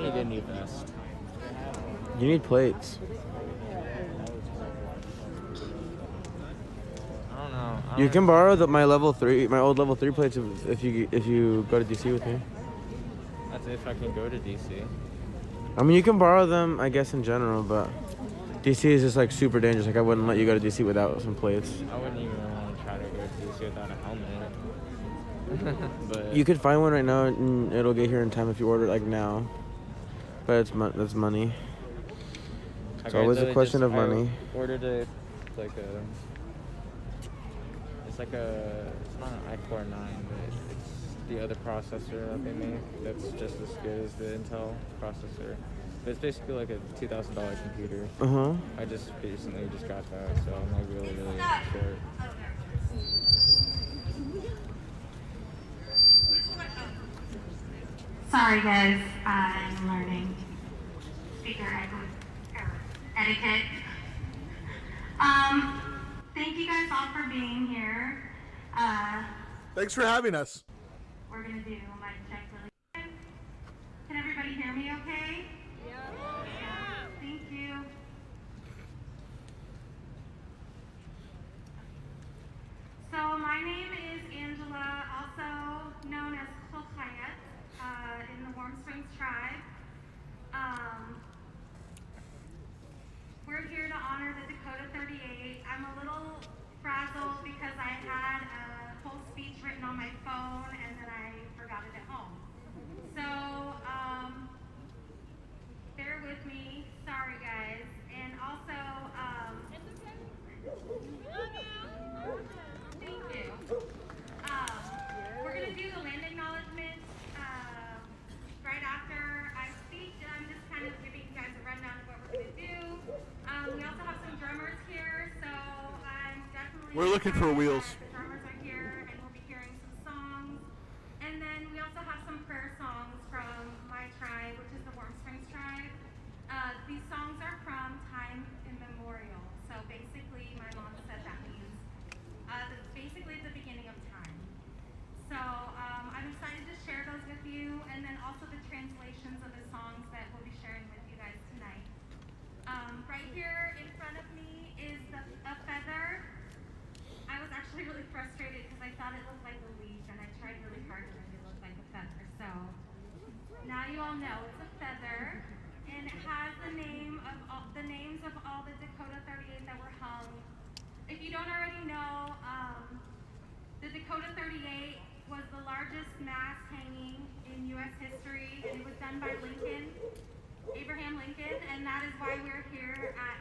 need to get a new vest. You need plates. I don't know. You can borrow my old level 3 plates if you go to DC with me. That's if I can go to DC. I mean, you can borrow them, I guess, in general, but DC is just like super dangerous. Like, I wouldn't let you go to DC without some plates. I wouldn't even want to try to go to DC without a helmet. But You could find one right now, and it'll get here in time if you order it like now. But that's money. It's always a question of money. I ordered it's not an i-Core 9, but it's the other processor that they make that's just as good as the Intel processor. But it's basically like a $2,000 computer. I just recently got that, so I'm like really short. Sorry guys, I'm learning speaker etiquette. Thank you guys all for being here. Thanks for having us. We're gonna do a mic check really quick. Can everybody hear me okay? Yeah. Thank you. So my name is Angela, also known as Riots, in the Warm Springs tribe. We're here to honor the Dakota 38. I'm a little frazzled because I had a whole speech written on my phone and then I forgot it at home. So, bear with me. Sorry, guys. And also, thank you. We're going to do the land acknowledgement right after I speak. I'm just kind of giving you guys a rundown of what we're going to do. We also have some drummers here, so I'm definitely... We're looking for wheels. The drummers are here, and we'll be hearing some songs. And then we also have some prayer songs from my tribe, which is the Warm Springs tribe. These songs are from time immemorial. So basically, my mom said that means basically the beginning of time. So I'm excited to share those with you, and then also the translations of the songs that we'll be sharing with you guys tonight. Right here in front of me is a feather. I was actually really frustrated because I thought it looked like a leaf, and I tried really hard to make it look like a feather. So now you all know it's a feather, and it has the names of all the Dakota 38 that were hung. If you don't already know, the Dakota 38 was the largest mass hanging in U.S. history, and it was done by Abraham Lincoln, and that is why we're here at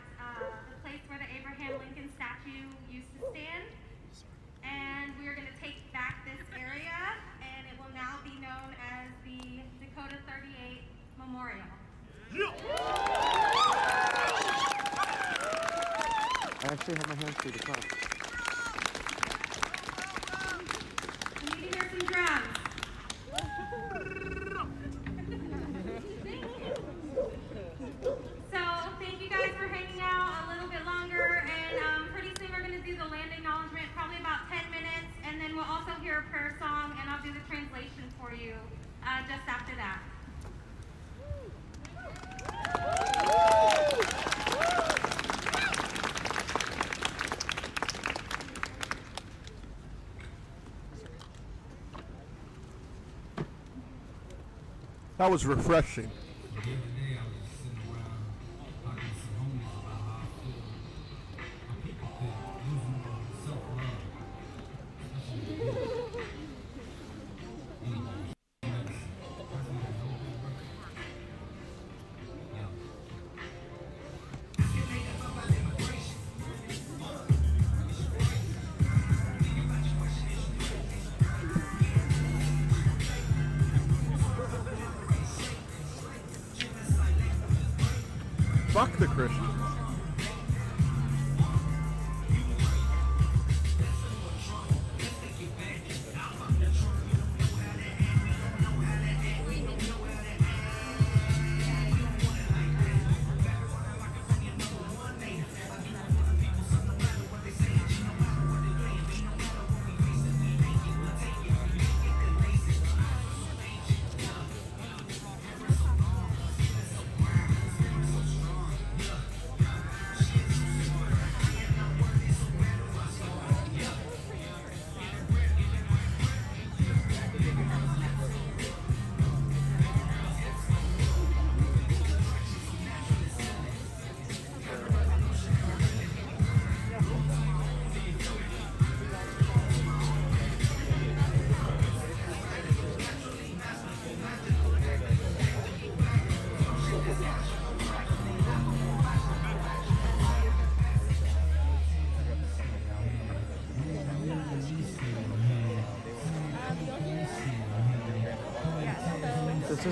the place where the Abraham Lincoln statue used to stand. And we are going to take back this area, and it will now be known as the Dakota 38 Memorial. I actually have my hands through the clap. We need to hear some drums. So thank you guys for hanging out a little bit longer, and pretty soon we're going to do the land acknowledgement, probably about 10 minutes, and then we'll also hear a prayer song, and I'll do the translation for you just after that. That was refreshing. Fuck the Christians.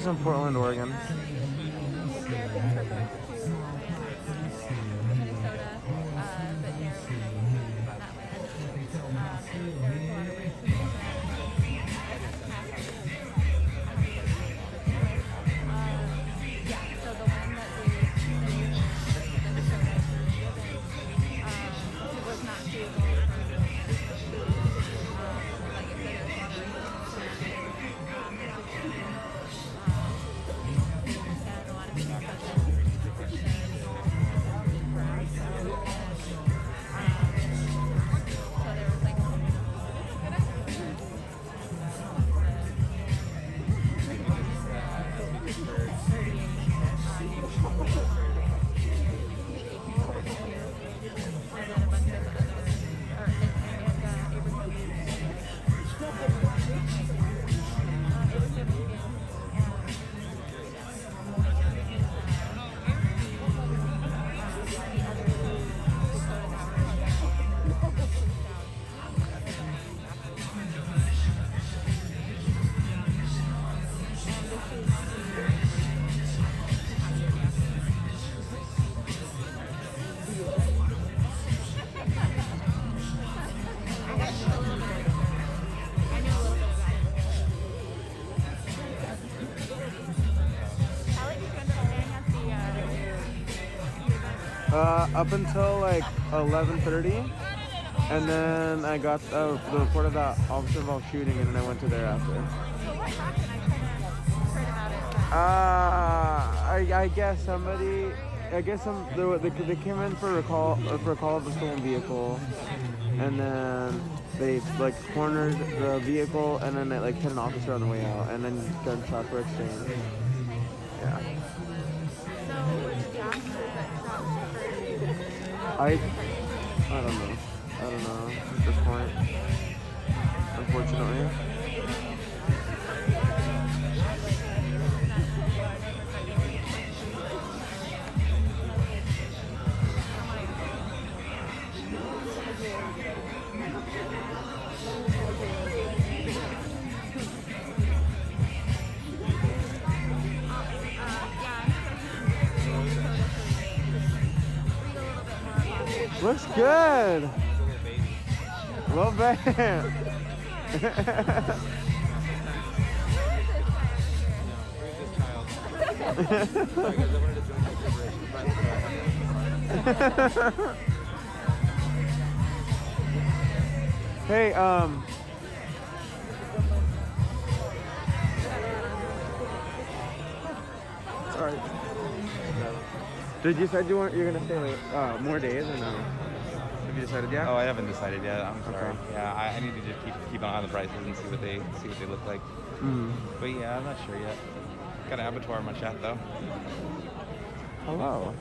is in Portland, Oregon. The Americans were going to Minnesota, but they're from that land. There was a lot of racism. Yeah, so the land that the Union, Minnesota, was given, it was not suitable for like I said, there was a lot of racism. And a lot of people felt that so there was like Up until like 11:30, and then I got the report of that officer involved shooting, and then I went to there after. So what happened? I kind of heard about it. I guess somebody, they came in for a call of a stolen vehicle, and then they like cornered the vehicle, and then they like hit an officer on the way out, and then gunshots were exchanged. Yeah. So which the officer that shot first? I don't know at this point, unfortunately. Looks good. Love that. Hey, sorry. Did you said you're gonna stay like more days or no? Have you decided yet? Oh, I haven't decided yet. I'm sorry. Okay. Yeah, I need to just keep an eye on the prices and see what they look like. But yeah, I'm not sure yet. Got an abattoir in my chat though. Hello.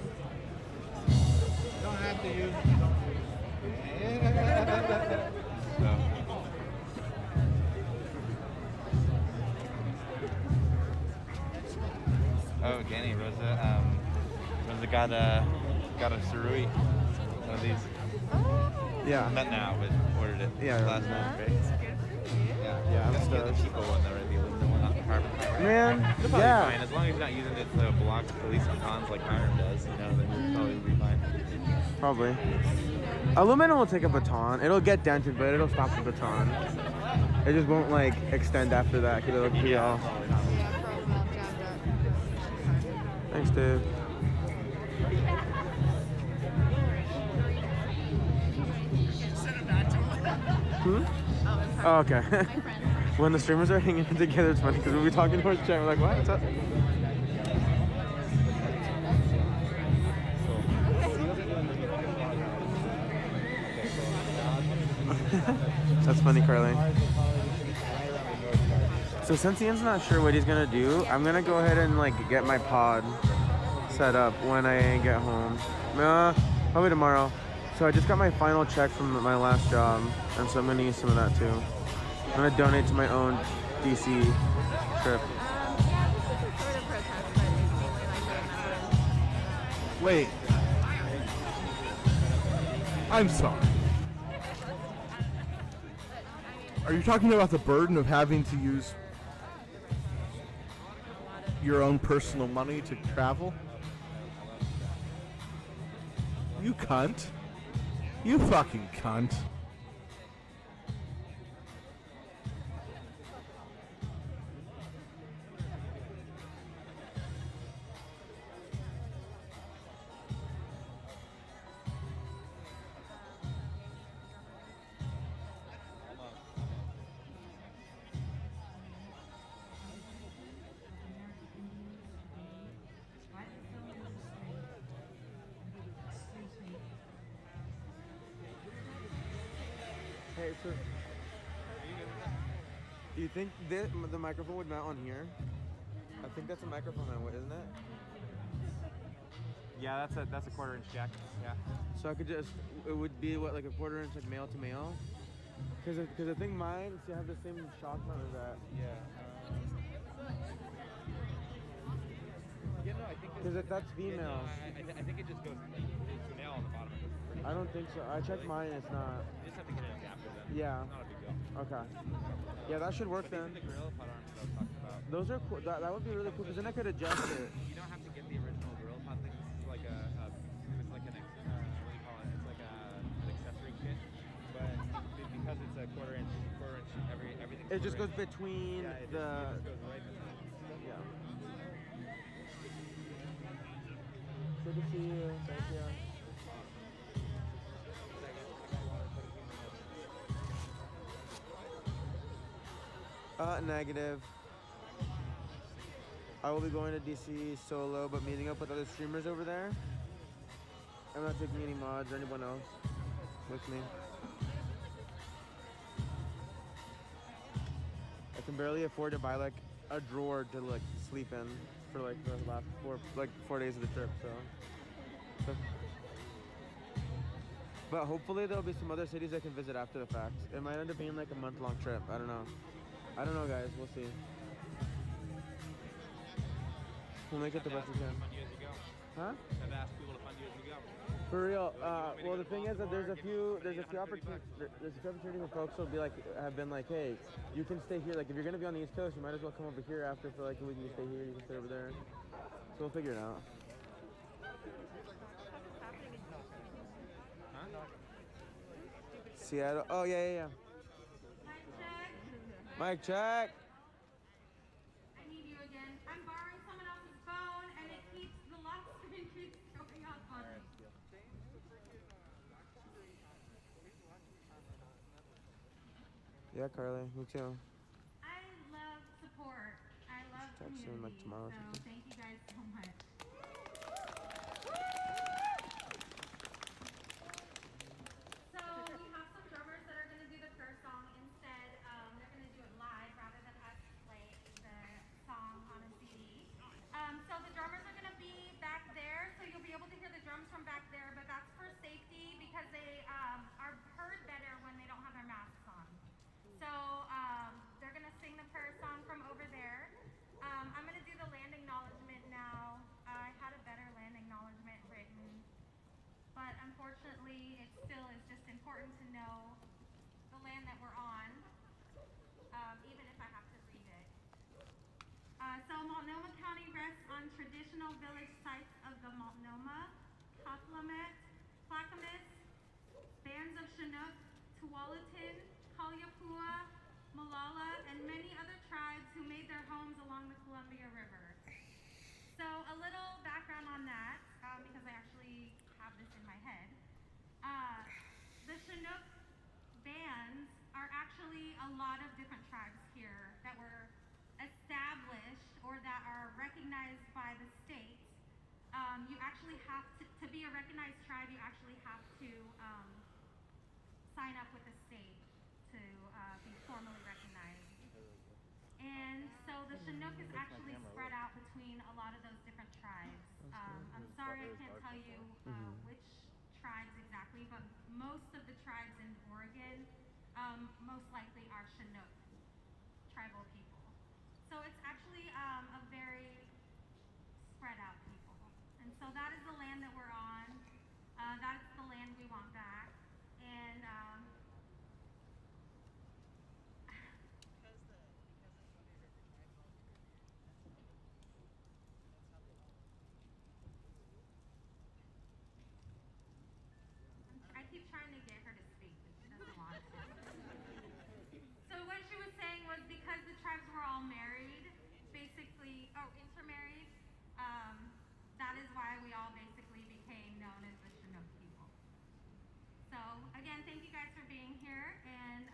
Don't have to use. So. Oh, Danny, Rosa got a surui. One of these. Yeah. Not now, but ordered it last night, right? Yeah, I'm Get the stoked. cheaper one though, right? The aluminum one, not the carbon fiber. Man, They're probably yeah. fine. As long as you're not using it to block police cons like Hiram does, you know, then you'll probably be fine. Probably. Aluminum will take a baton. It'll get dented, but it'll stop the baton. It just won't like extend after that because it'll be all. Thanks, Dave. Oh, okay. When the streamers are hanging together, it's funny because we'll be talking to our chat. We're like, what? What's up? That's funny, Carly. So since Ian's not sure what he's gonna do, I'm gonna go ahead and like get my pod set up when I get home. Probably tomorrow. So I just got my final check from my last job, and so I'm gonna use some of that too. I'm gonna donate to my own DC trip. Yeah, this is a sort of protest, but it's mainly like remembrance. Wait. I'm sorry. Are you talking about the burden of having to use your own personal money to travel? You cunt. You fucking cunt. Hey, so do you think the microphone would mount on here? I think that's a microphone mount, isn't it? Yeah, that's a quarter-inch jack. Yeah. So I could just, it would be what, like a quarter-inch, like male to male? Because I think mine, see, I have the same shock mount as that. Yeah. Yeah, no, I think Because if that's female. I think it just goes. It's male on the bottom. I don't think so. I checked mine, it's not. You just have to get an adapter then. Yeah. It's not a big deal. Okay. Yeah, that should work But these are then. the gorilla pod arms that I was talking about. Those are cool. That would be really cool because then I could adjust it. You don't have to get the original gorilla pod thing. This is like it's like an what do you call it? It's like an accessory kit. But because it's a quarter-inch, everything. It just goes between yeah, it the. just goes right between. Yeah. Good to see you. Thank you. Negative. I will be going to DC solo, but meeting up with other streamers over there. I'm not taking any mods or anyone else with me. I can barely afford to buy like a drawer to like sleep in for like the last 4 days of the trip. So. But hopefully there'll be some other cities I can visit after the fact. It might end up being like a month-long trip. I don't know. I don't know, guys. We'll see. We'll make it the best we can. Huh? I've asked people to fund you as you go. For real. Well, the thing is that there's a few opportunities where folks will be like, have been like, hey, you can stay here. Like, if you're gonna be on the East Coast, you might as well come over here after for like a week. You can stay here. You can stay over there. So we'll figure it out. Huh? Seattle. Oh yeah. Mic check. Mic check. I need you again. I'm borrowing someone else's phone, and it keeps the lock screen keeps going up on me. Yeah, Carly. Me too. I love support. I love Text him, like, community. tomorrow or So something. thank you guys so much. So we have some drummers that are going to do the first song instead. They're going to do it live rather than us play the song on a CD. So the drummers are going to be back there, so you'll be able to hear the drums from back there, but that's for safety because they are heard better when they don't have their masks on. So they're going to sing the prayer song from over there. I'm going to do the land acknowledgement now. I had a better land acknowledgement written, but unfortunately it still is just important to know the land that we're on, even if I have to read it. So Multnomah County rests on traditional village sites of the Multnomah, Clackamas, bands of Chinook, Tualatin, Kaliapua, Molalla, and many other tribes who made their homes along the Columbia River. So a little background on that, because I actually have this in my head. The Chinook bands are actually a lot of different tribes here that were established or that are recognized by the state. You actually have to be a recognized tribe, you actually have to sign up with the state to be formally recognized. And so the Chinook is actually spread out between a lot of those different tribes. I'm sorry I can't tell you which tribes exactly, but most of the tribes in Oregon most likely are Chinook tribal people. So it's actually a very spread out people. And so that is the land that we're on. That's the land we want back. And again, thank you guys for being here. And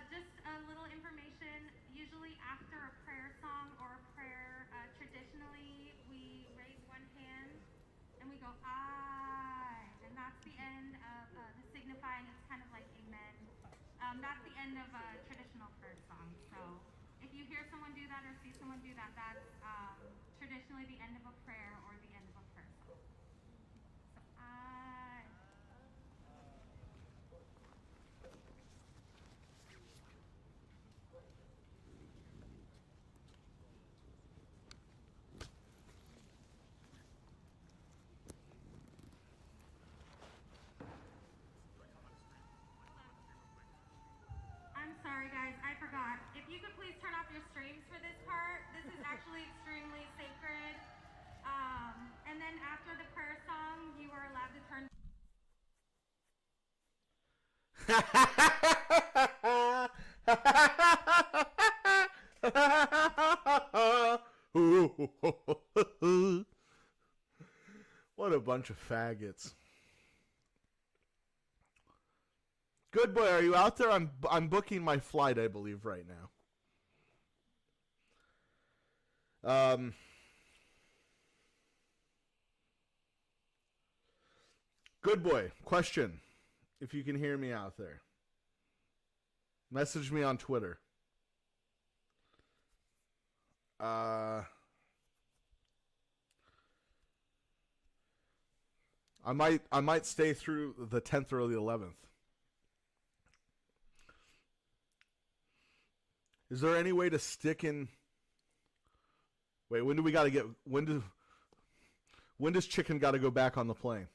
just a little information. Usually after a prayer song or a prayer, traditionally we raise one hand and we go I, and that's the end of the signifying. It's kind of like amen. That's the end of a traditional prayer song. So if you hear someone do that or see someone do that, that's traditionally the end of a prayer or the end of a prayer song. So I. I'm sorry guys, I forgot. If you could please turn off your streams for this part. This is actually extremely sacred. And then after the prayer song, you are allowed to turn. What a bunch of faggots. Good boy, are you out there? I'm booking my flight, I believe, right now. Good boy, question. If you can hear me out there, message me on Twitter. I might stay through the 10th or the 11th. Is there any way to stick in? Wait, when do we got to get? When does Chicken got to go back on the plane?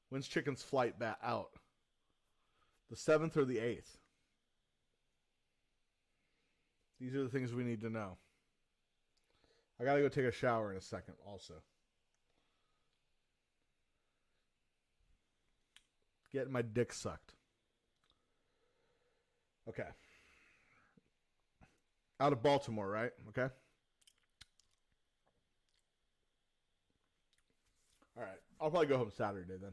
When's Chicken's flight back out? The 7th or the 8th? These are the things we need to know. I got to go take a shower in a second also. Getting my dick sucked. Okay. Out of Baltimore, right? Okay. All right. I'll probably go home Saturday then.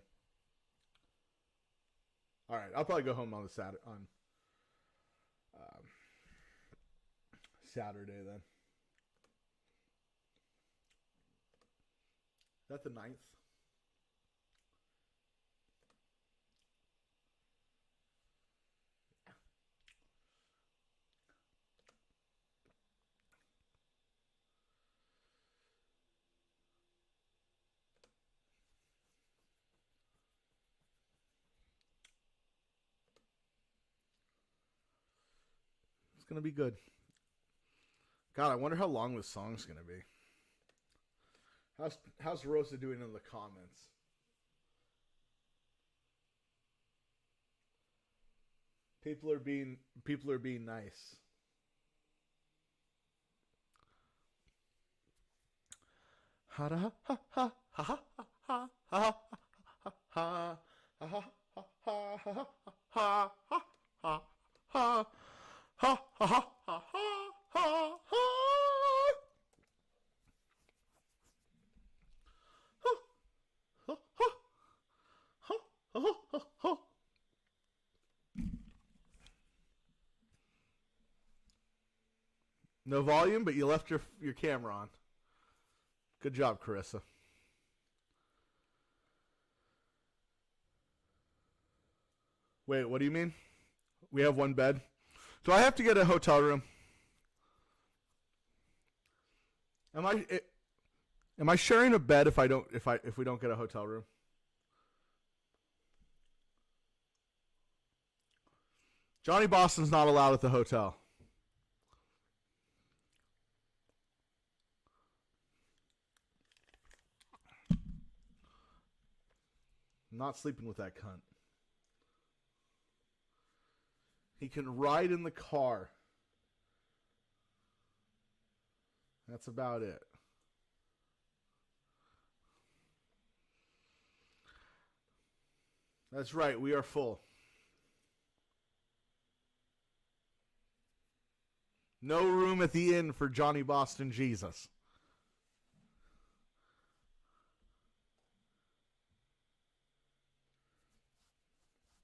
All right. I'll probably go home on Saturday then. Is that the 9th? It's going to be good. God, I wonder how long this song's going to be. How's Rosa doing in the comments? People are being nice. Ha ha ha ha ha ha ha ha ha ha ha. No volume, but you left your camera on. Good job, Carissa. Wait, what do you mean? We have one bed. Do I have to get a hotel room? Am I sharing a bed if we don't get a hotel room? Johnny Boston's not allowed at the hotel. I'm not sleeping with that cunt. He can ride in the car. That's about it. That's right, we are full. No room at the inn for Johnny Boston Jesus.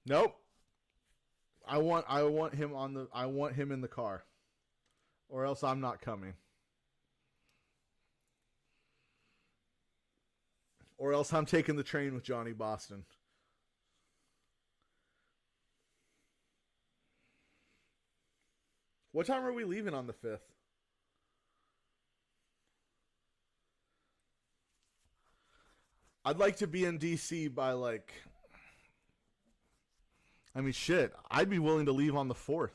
Nope. I want him in the car. Or else I'm not coming. Or else I'm taking the train with Johnny Boston. What time are we leaving on the 5th? I'd like to be in DC by shit. I'd be willing to leave on the 4th.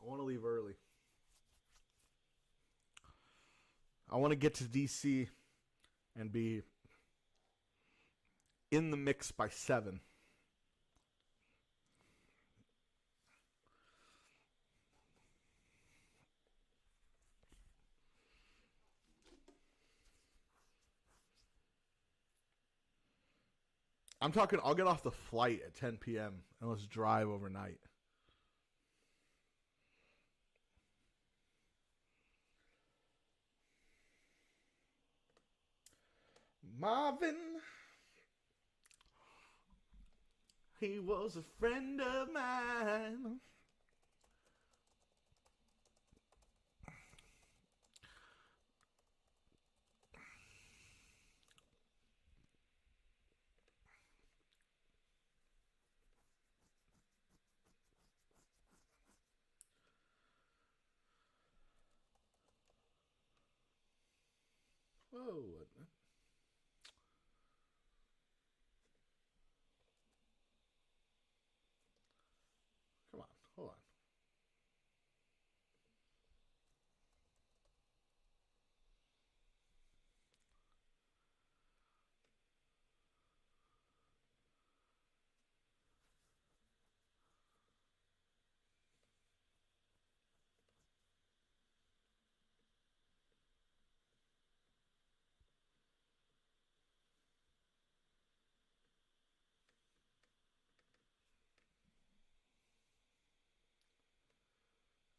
I want to leave early. I want to get to DC and be in the mix by 7. I'm talking, I'll get off the flight at 10 p.m. and let's drive overnight. Marvin, he was a friend of mine. Whoa. Come on, hold on.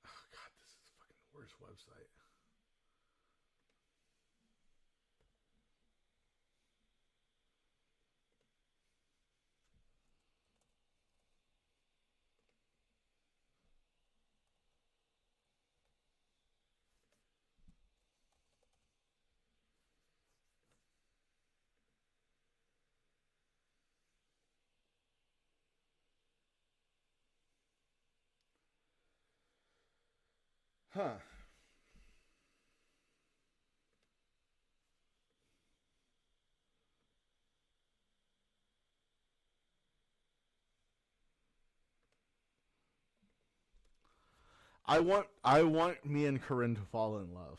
Oh, God, this is the fucking worst website. Huh. I want me and Corinne to fall in love.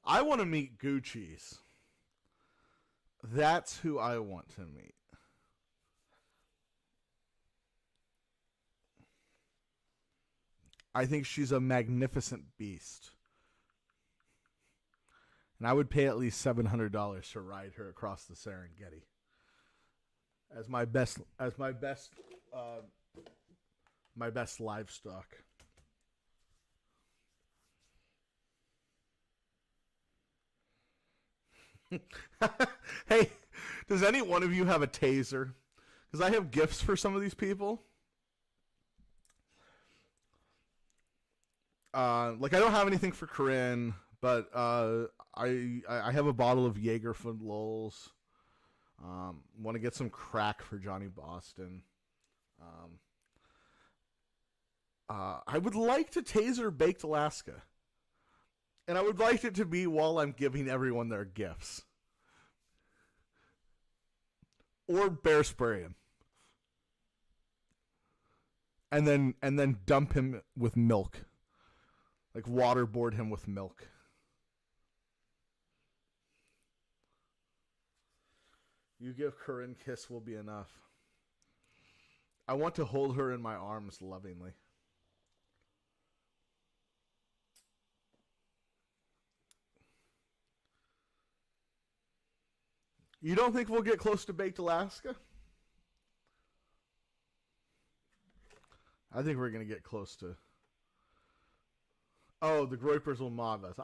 I want to meet Gucci's. That's who I want to meet. I think she's a magnificent beast. And I would pay at least $700 to ride her across the Serengeti. As my best livestock. Hey, does any one of you have a taser? Because I have gifts for some of these people. I don't have anything for Corinne, but I have a bottle of Jaeger for Lulz. Want to get some crack for Johnny Boston. I would like to taser Baked Alaska. And I would like it to be while I'm giving everyone their gifts. Or bear spray him. And then dump him with milk. Like waterboard him with milk. You give Corinne kiss will be enough. I want to hold her in my arms lovingly. You don't think we'll get close to Baked Alaska? I think we're going to get close to... Oh, the Groypers will mob us.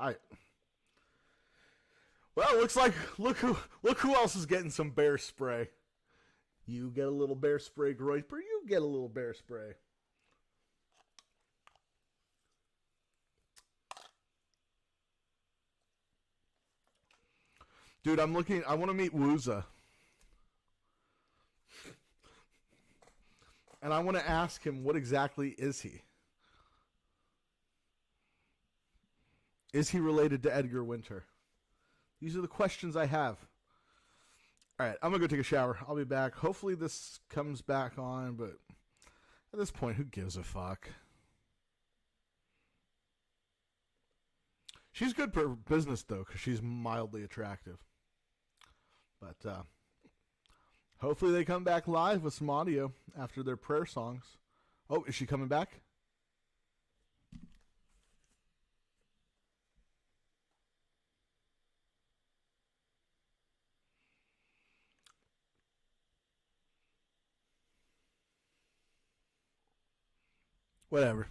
Well, looks like... Look who else is getting some bear spray. You get a little bear spray, Groyper. You get a little bear spray. Dude, I want to meet Wooza. And I want to ask him, what exactly is he? Is he related to Edgar Winter? These are the questions I have. All right, I'm going to go take a shower. I'll be back. Hopefully this comes back on, but at this point, who gives a fuck? She's good for business, though, because she's mildly attractive. But hopefully they come back live with some audio after their prayer songs. Oh, is she coming back? Whatever.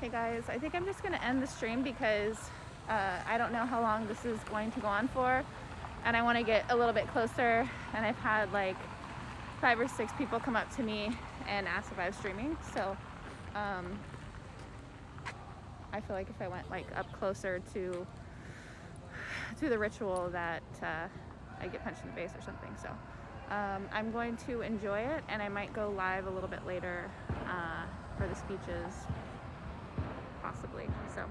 Hey guys, I think I'm just going to end the stream because I don't know how long this is going to go on for, and I want to get a little bit closer, and I've had like 5 or 6 people come up to me and ask if I was streaming, so I feel like if I went like up closer to the ritual that I get punched in the face or something. So I'm going to enjoy it, and I might go live a little bit later for the speeches, possibly. So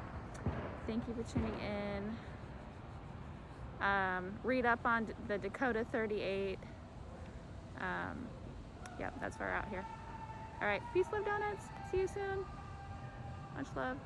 thank you for tuning in. Read up on the Dakota 38. Yep, that's where we're out here. All right, peace, love, donuts. See you soon. Much love.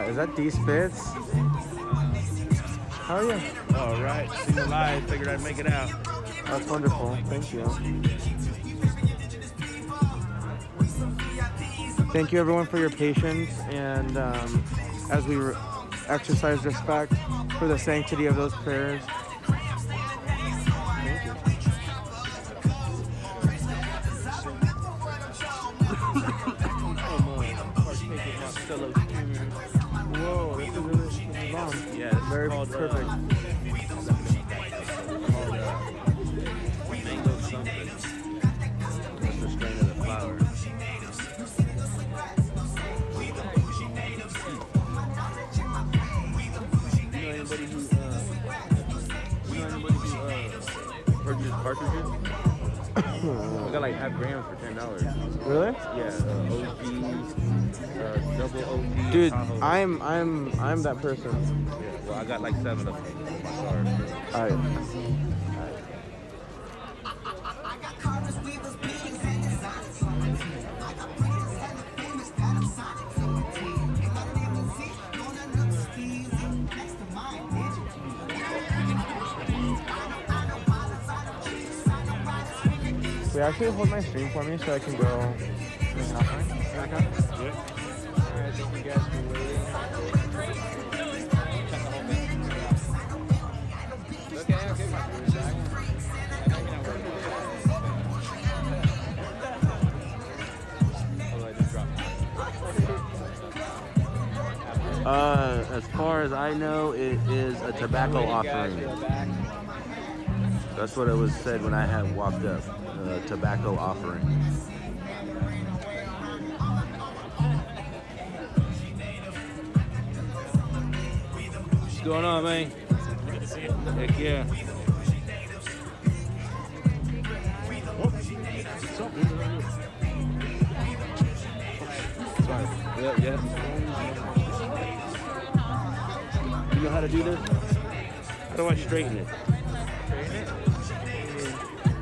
Is that D Spitz? How are you? All right, seen the live, figured I'd make it out. That's wonderful. Thank you. Thank you, everyone, for your patience and as we exercise respect for the sanctity of those prayers. Whoa, this is really long. Yeah, it's Very called, perfect. Mango something. That's the strain of the flower. Purchased cartridges? I got like half grams for $10. Really? Yeah, OG, double OG. Dude, Tahoe. I'm that person. Yeah, well, I got like 7 of them on my card. All right. Will you actually hold my stream for me so I can go make an offering? Okay. Alright, thank you guys for waiting. Okay, my food's back. Oh, I just dropped. As far as I know, it is a tobacco offering. That's what it was said when I had walked up. Tobacco offering. What's going on, man? Good to see you. Heck yeah. Sorry. Yeah. You know how to do this? How do I straighten it?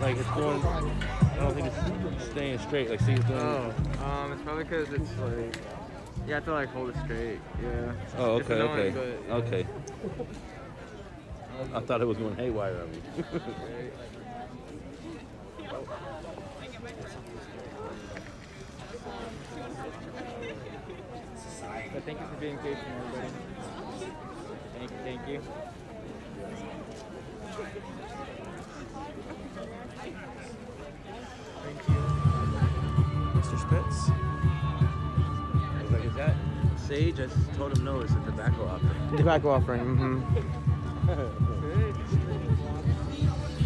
Like it's going, I don't think it's staying straight. Like see it's going. It's probably because it's like, you have to like hold it straight, yeah. Oh, It's okay, annoying, okay, but, yeah. okay. I thought it was going haywire on me. But thank you for being patient, everybody. Thank you. Mr. Spitz. I was like, is that sage? I just told him no, it's a tobacco offering. Tobacco offering. Mm-hmm.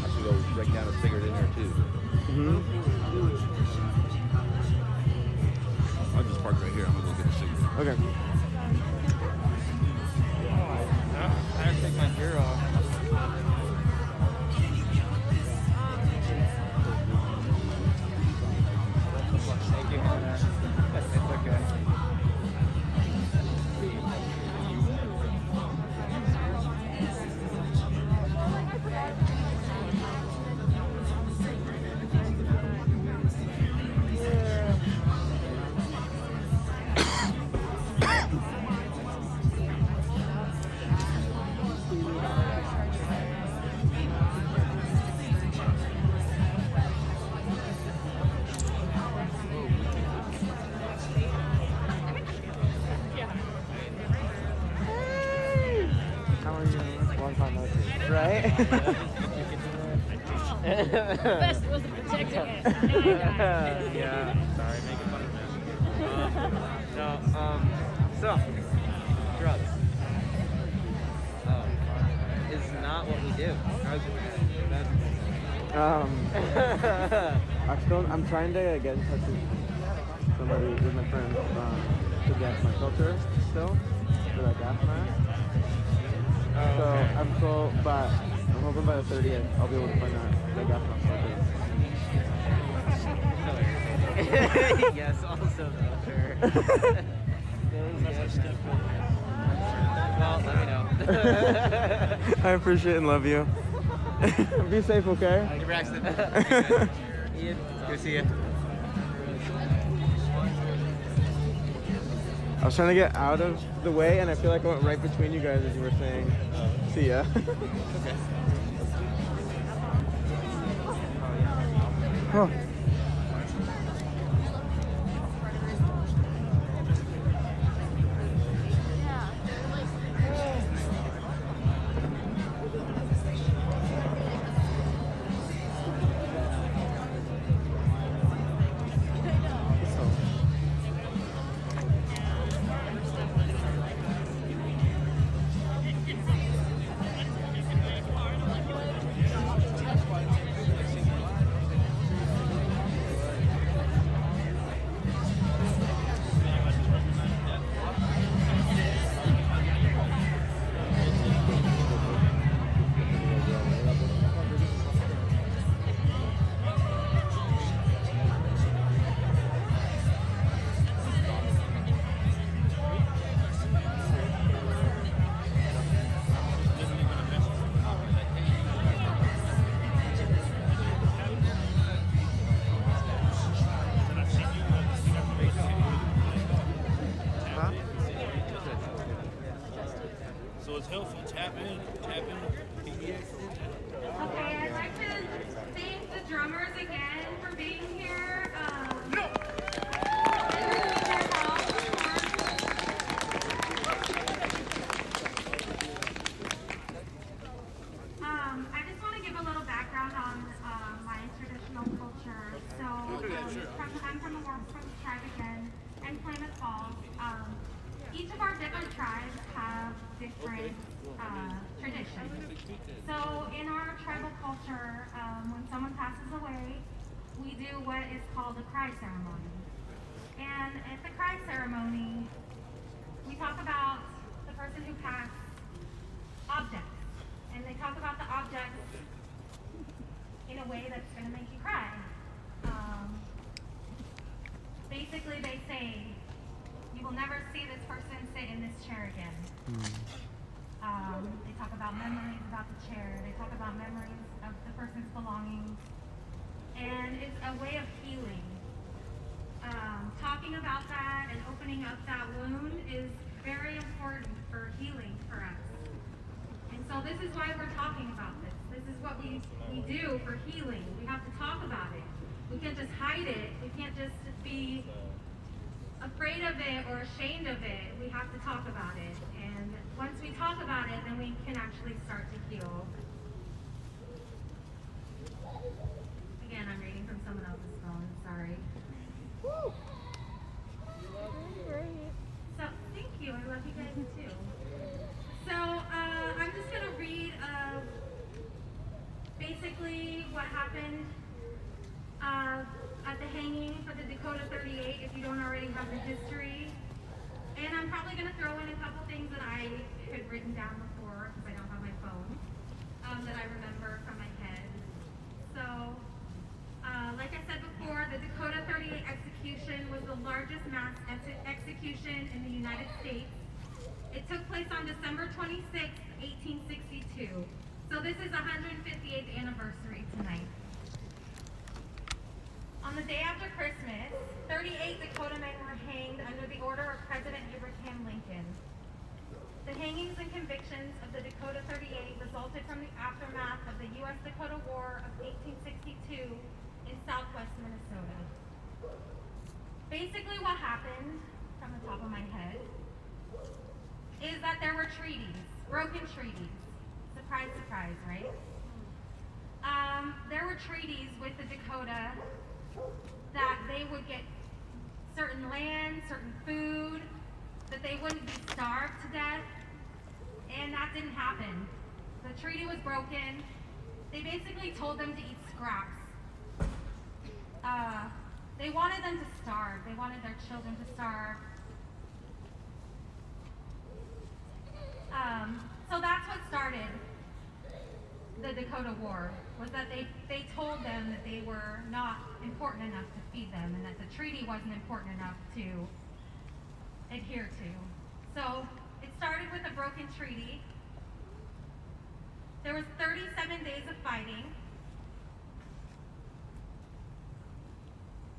I should go break down a cigarette in there too. Mm-hmm. I'll just park right here. I'm gonna go get a cigarette. Okay. I have to take my gear off. Thank you. It's okay. How are you? Long time no see. Right? Best was protecting it. Yeah, sorry, making fun of him. So, drugs. Is not what we do. I'm trying to get in touch with somebody, with my friend, to get my filter still for that gas mask. So but I'm hoping by the 30th I'll be able to find that gas mask filter. Yes, also though, sure. Well, let me know. I appreciate and love you. Be safe, okay? Braxton. Ian, good to see you. I was trying to get out of the way, and I feel like I went right between you guys as you were saying. See ya. Oh. So it's helpful. Tap in. Okay, I'd like to thank the drummers again for being here. I just want to give a little background on my traditional culture. So I'm from the Warm Springs tribe again, and Klamath Falls. Each of our different tribes have different traditions. So in our tribal culture, when someone passes away, we do what is called a cry ceremony. And at the cry ceremony, we talk about the person who passed objects. And they talk about the objects in a way that's going to make you cry. Basically, they say, you will never see this person sit in this chair again. They talk about memories about the chair. They talk about memories of the person's belongings. And it's a way of healing. Talking about that and opening up that wound is very important for healing for us. And so this is why we're talking about this. This is what we do for healing. We have to talk about it. We can't just hide it. We can't just be afraid of it or ashamed of it. We have to talk about it. And once we talk about it, then we can actually start to heal. Again, I'm reading from someone else's phone. Sorry. Woo! So, thank you. I love you guys too. So, I'm just going to read basically what happened at the hanging for the Dakota 38, if you don't already have the history. And I'm probably going to throw in a couple things that I had written down before, because I don't have my phone, that I remember from my head. So, like I said before, the Dakota 38 execution was the largest mass execution in the United States. It took place on December 26, 1862. So this is 158th anniversary tonight. On the day after Christmas, 38 Dakota men were hanged under the order of President Abraham Lincoln. The hangings and convictions of the Dakota 38 resulted from the aftermath of the U.S.-Dakota War of 1862 in southwest Minnesota. Basically what happened, from the top of my head, is that there were treaties, broken treaties. Surprise, surprise, right? There were treaties with the Dakota that they would get certain land, certain food, that they wouldn't be starved to death, and that didn't happen. The treaty was broken. They basically told them to eat scraps. They wanted them to starve. They wanted their children to starve. So that's what started the Dakota War, was that they told them that they were not important enough to feed them and that the treaty wasn't important enough to adhere to. So it started with a broken treaty. There was 37 days of fighting.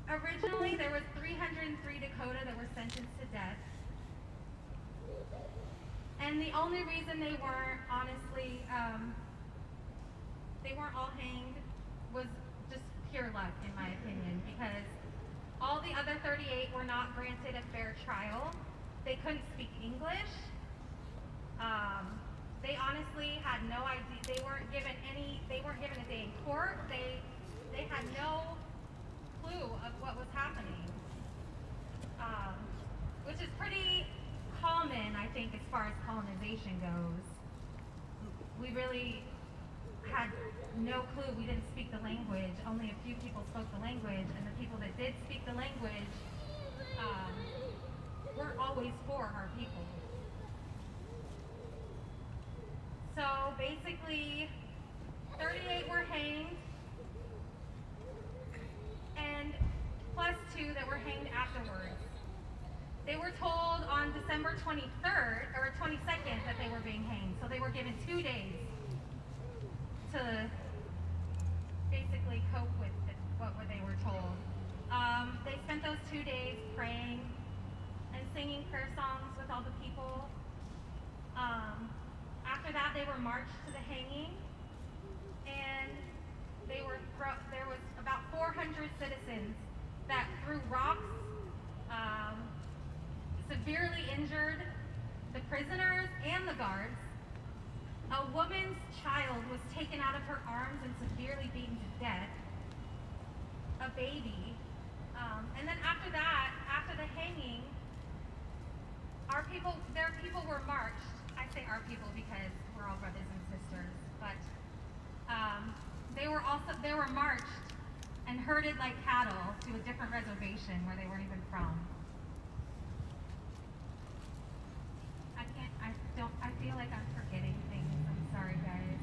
Originally, there was 303 Dakota that were sentenced to death. And the only reason they weren't, honestly, they weren't all hanged was just pure luck, in my opinion, because all the other 38 were not granted a fair trial. They couldn't speak English. They honestly had no idea. They weren't given a day in court. They had no clue of what was happening, which is pretty common, I think, as far as colonization goes. We really had no clue. We didn't speak the language. Only a few people spoke the language, and the people that did speak the language weren't always for our people. So basically, 38 were hanged, and plus 2 that were hanged afterwards. They were told on December 23rd or 22nd that they were being hanged, so they were given 2 days to basically cope with what they were told. They spent those 2 days praying and singing prayer songs with all the people. After that, they were marched to the hanging, and there was about 400 citizens that threw rocks, severely injured the prisoners and the guards. A woman's child was taken out of her arms and severely beaten to death. A baby. And then after that, after the hanging, their people were marched. I say our people because we're all brothers and sisters, but they were marched and herded like cattle to a different reservation where they weren't even from. I feel like I'm forgetting things. I'm sorry, guys.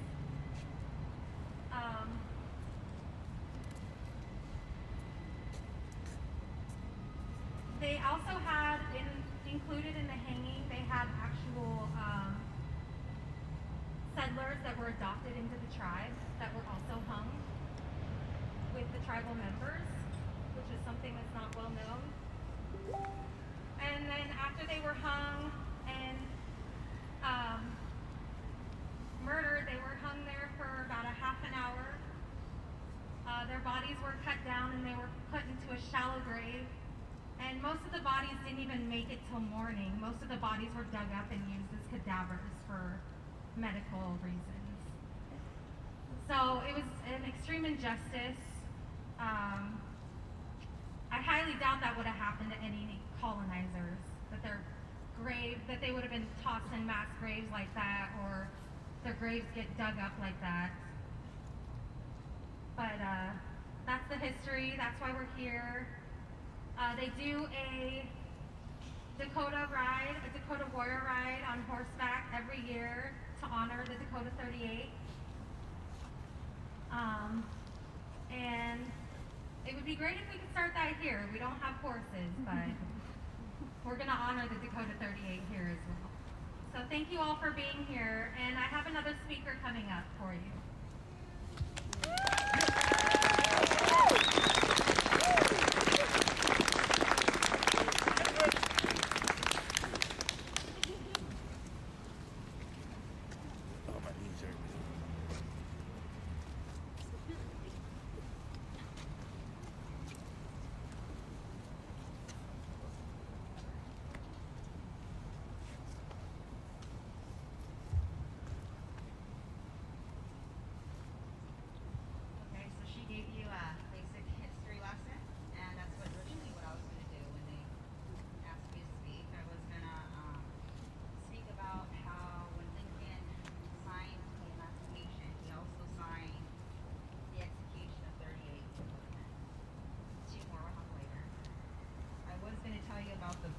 They also had, included in the hanging, they had actual settlers that were adopted into the tribe that were also hung with the tribal members, which is something that's not well known. And then after they were hung and murdered, they were hung there for about a half an hour. Their bodies were cut down and they were put into a shallow grave. And most of the bodies didn't even make it till morning. Most of the bodies were dug up and used as cadavers for medical reasons. So it was an extreme injustice. I highly doubt that would have happened to any colonizers, that they would have been tossed in mass graves like that, or their graves get dug up like that. But that's the history. That's why we're here. They do a Dakota warrior ride on horseback every year to honor the Dakota 38. And it would be great if we could start that here. We don't have horses, but we're going to honor the Dakota 38 here as well. So thank you all for being here, and I have another speaker coming up for you.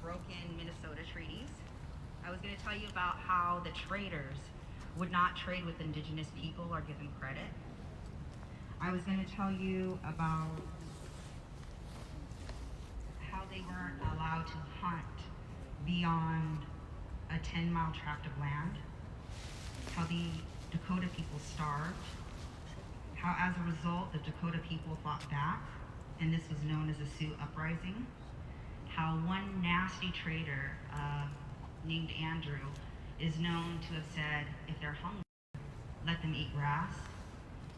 Broken Minnesota treaties. I was going to tell you about how the traders would not trade with indigenous people or give them credit. I was going to tell you about how they weren't allowed to hunt beyond a 10-mile tract of land, how the Dakota people starved, how as a result the Dakota people fought back, and this was known as the Sioux Uprising, how one nasty trader named Andrew is known to have said, if they're hungry, let them eat grass,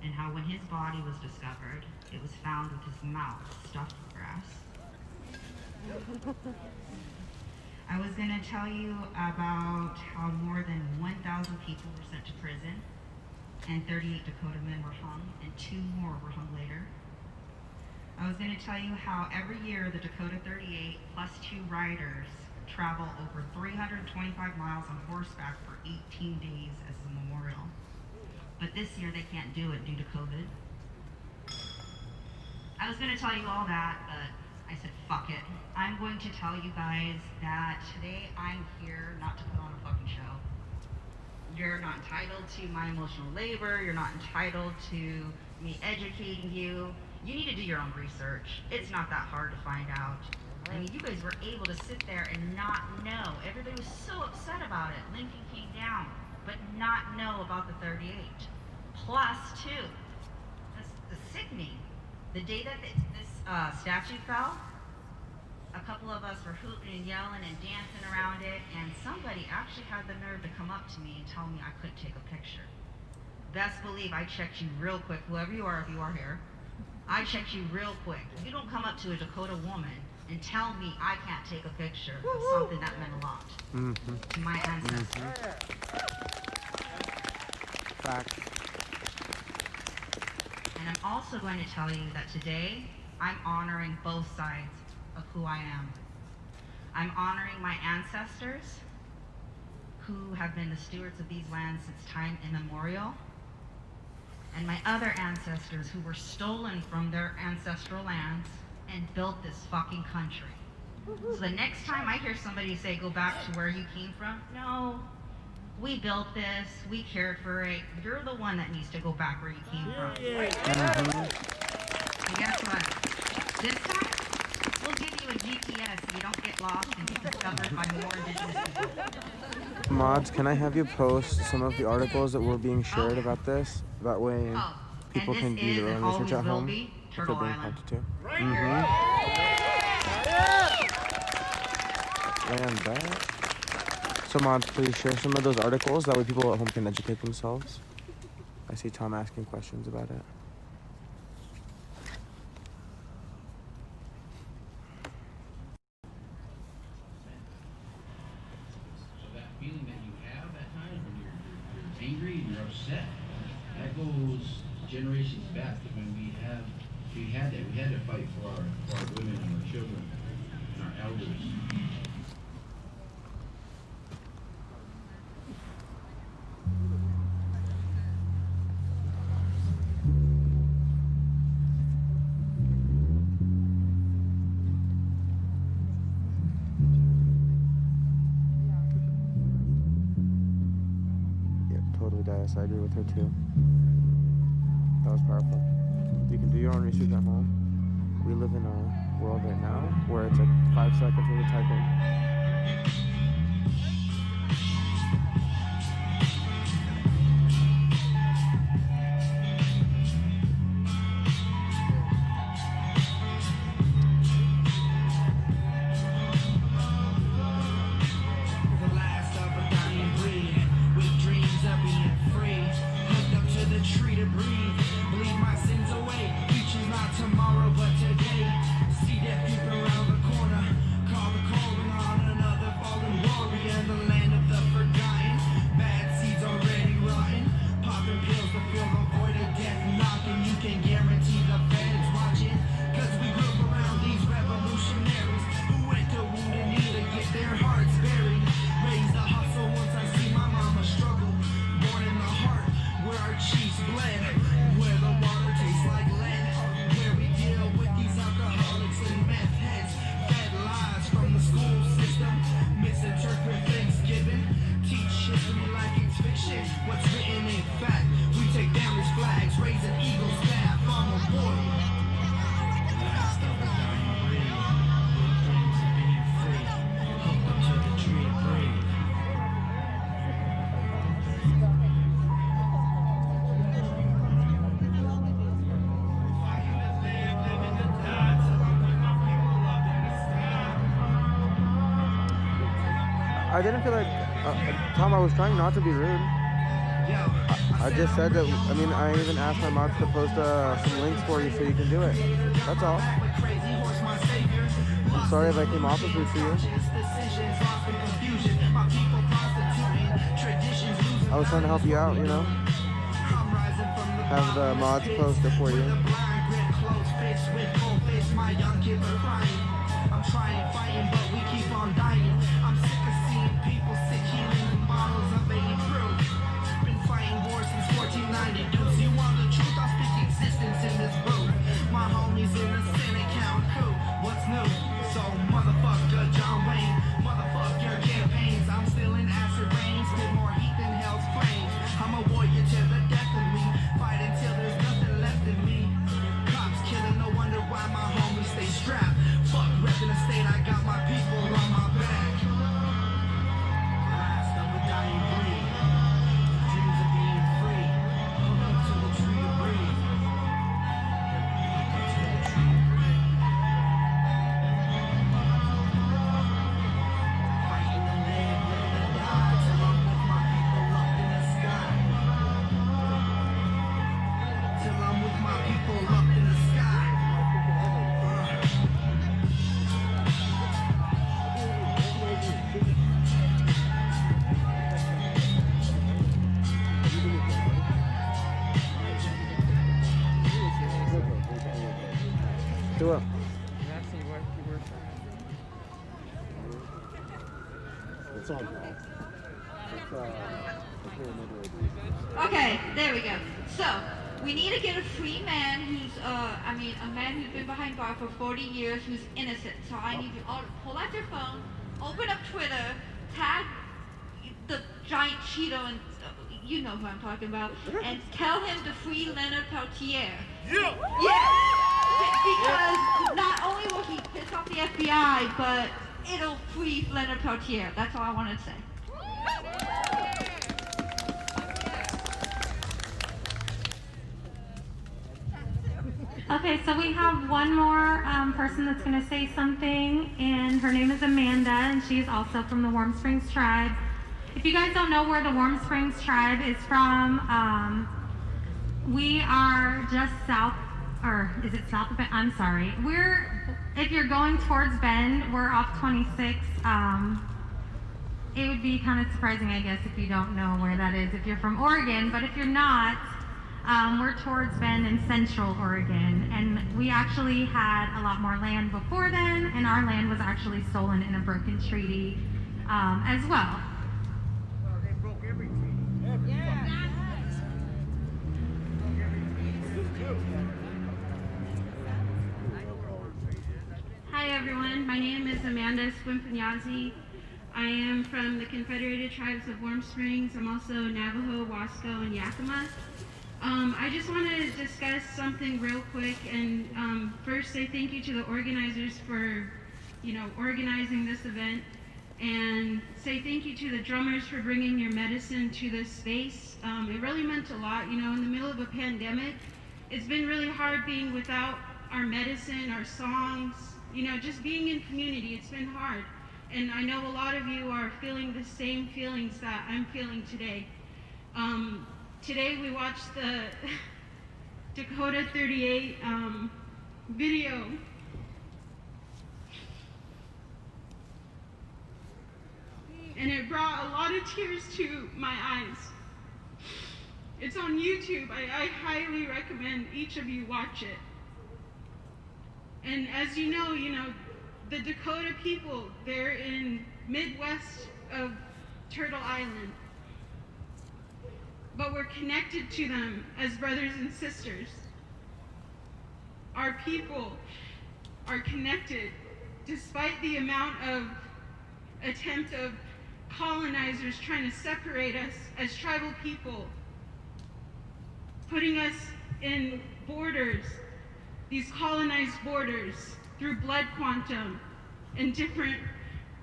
and how when his body was discovered, it was found with his mouth stuffed with grass. I was going to tell you about how more than 1,000 people were sent to prison, and 38 Dakota men were hung, and 2 more were hung later. I was going to tell you how every year the Dakota 38 plus 2 riders travel over 325 miles on horseback for 18 days as a memorial. But this year they can't do it due to COVID. I was going to tell you all that, but I said, fuck it. I'm going to tell you guys that today I'm here not to put on a fucking show. You're not entitled to my emotional labor. You're not entitled to me educating you. You need to do your own research. It's not that hard to find out. I mean, you guys were able to sit there and not know. Everybody was so upset about it. Lincoln came down, but not know about the 38. Plus 2. That's the sickening. The day that this statue fell, a couple of us were hooting and yelling and dancing around it, and somebody actually had the nerve to come up to me and tell me I couldn't take a picture. Best believe I checked you real quick, whoever you are, if you are here. I checked you real quick. You don't come up to a Dakota woman and tell me I can't take a picture of something that meant a lot to my ancestors. Fact. And I'm also going to tell you that today I'm honoring both sides of who I am. I'm honoring my ancestors who have been the stewards of these lands since time immemorial, and my other ancestors who were stolen from their ancestral lands and built this fucking country. So the next time I hear somebody say, go back to where you came from, no, we built this, we cared for it, you're the one that needs to go back where you came from. And guess what? This time, we'll give you a GPS so you don't get lost and get discovered by more indigenous people. Mods, can I have you post some of the articles that were being shared about this? That way people can do their own research at home if they're being prompted to. Land back. So mods, please share some of those articles. That way people at home can educate themselves. I see Tom asking questions about it. Feeling that you have at times when you're angry and you're upset, that goes generations back. When we had that, we had to fight for our women and our children and our elders. I agree with her too. That was powerful. You can do your own research at home. We live in a world right now where it's like 5 seconds when you type in. I didn't feel like, Tom, I was trying not to be rude. I just said that, I mean, I even asked my mods to post some links for you so you can do it. That's all. I'm sorry if I came off as rude to you. I was trying to help you out, you know? Have the mods post it for you. I'm trying, fighting, but we keep on dying. I'm sick of seeing people sick, healing in bottles of 80 proof. Been fighting wars since 1490. Dudes, you want the truth? I'll speak existence in this booth. My homies in the Senate count coup. What's new? So motherfucker John Wayne, motherfuck your campaigns. I'm still in acid rain, spit more heat than hell's flames. I'm a warrior to the death of me, fight until there's nothing left in me. Cops killing, no wonder why my homies stay strapped. Fuck repping the state, I got my people on my back. Last of a dying breed, dreams of being free. Hold up to the tree to breathe. Fighting to live, live and die. Till I'm with my people up in the sky. Till I'm with my people up in the sky. Do it. It's on. Okay, there we go. So, we need to get a free man who's, a man who's been behind bar for 40 years who's innocent. So I need you all to pull out your phone, open up Twitter, tag the giant Cheeto, and you know who I'm talking about, and tell him to free Leonard Peltier. Yeah! Yeah! Because not only will he piss off the FBI, but it'll free Leonard Peltier. That's all I wanted to say. Okay, so we have one more person that's going to say something, and her name is Amanda, and she's also from the Warm Springs Tribe. If you guys don't know where the Warm Springs Tribe is from, we are just south, or is it south of Bend? I'm sorry. If you're going towards Bend, we're off 26. It would be kind of surprising, I guess, if you don't know where that is if you're from Oregon, but if you're not, we're towards Bend in Central Oregon, and we actually had a lot more land before then, and our land was actually stolen in a broken treaty as well. Well, they broke every treaty. Yeah. Hi everyone, my name is Amanda Swimpanyazi. I am from the Confederated Tribes of Warm Springs. I'm also Navajo, Wasco, and Yakima. I just want to discuss something real quick, and first say thank you to the organizers for, organizing this event, and say thank you to the drummers for bringing your medicine to this space. It really meant a lot. In the middle of a pandemic, it's been really hard being without our medicine, our songs, just being in community. It's been hard, and I know a lot of you are feeling the same feelings that I'm feeling today. Today we watched the Dakota 38 video. And it brought a lot of tears to my eyes. It's on YouTube. I highly recommend each of you watch it. And as you know, the Dakota people, they're in Midwest of Turtle Island. But we're connected to them as brothers and sisters. Our people are connected despite the amount of attempt of colonizers trying to separate us as tribal people, putting us in borders, these colonized borders, through blood quantum and different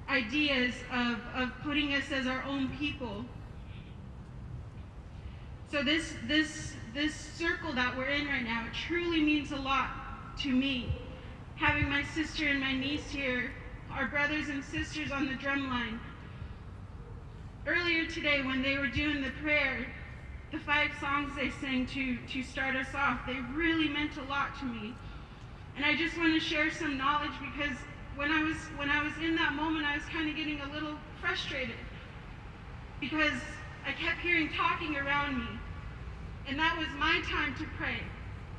ideas of putting us as our own people. So this circle that we're in right now, it truly means a lot to me. Having my sister and my niece here, our brothers and sisters on the drum line, earlier today when they were doing the prayer, the 5 songs they sang to start us off, they really meant a lot to me. And I just want to share some knowledge because when I was in that moment, I was kind of getting a little frustrated because I kept hearing talking around me. And that was my time to pray.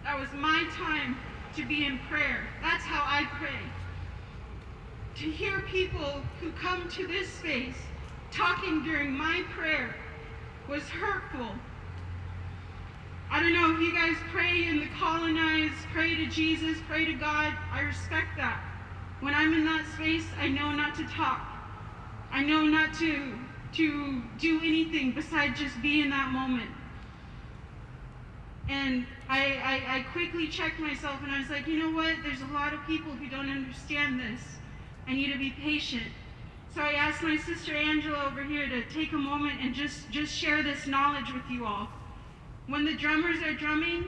That was my time to be in prayer. That's how I pray. To hear people who come to this space talking during my prayer was hurtful. I don't know if you guys pray in the colonized, pray to Jesus, pray to God. I respect that. When I'm in that space, I know not to talk. I know not to do anything besides just be in that moment. And I quickly checked myself and I was like, you know what? There's a lot of people who don't understand this. I need to be patient. So I asked my sister Angela over here to take a moment and just share this knowledge with you all. When the drummers are drumming,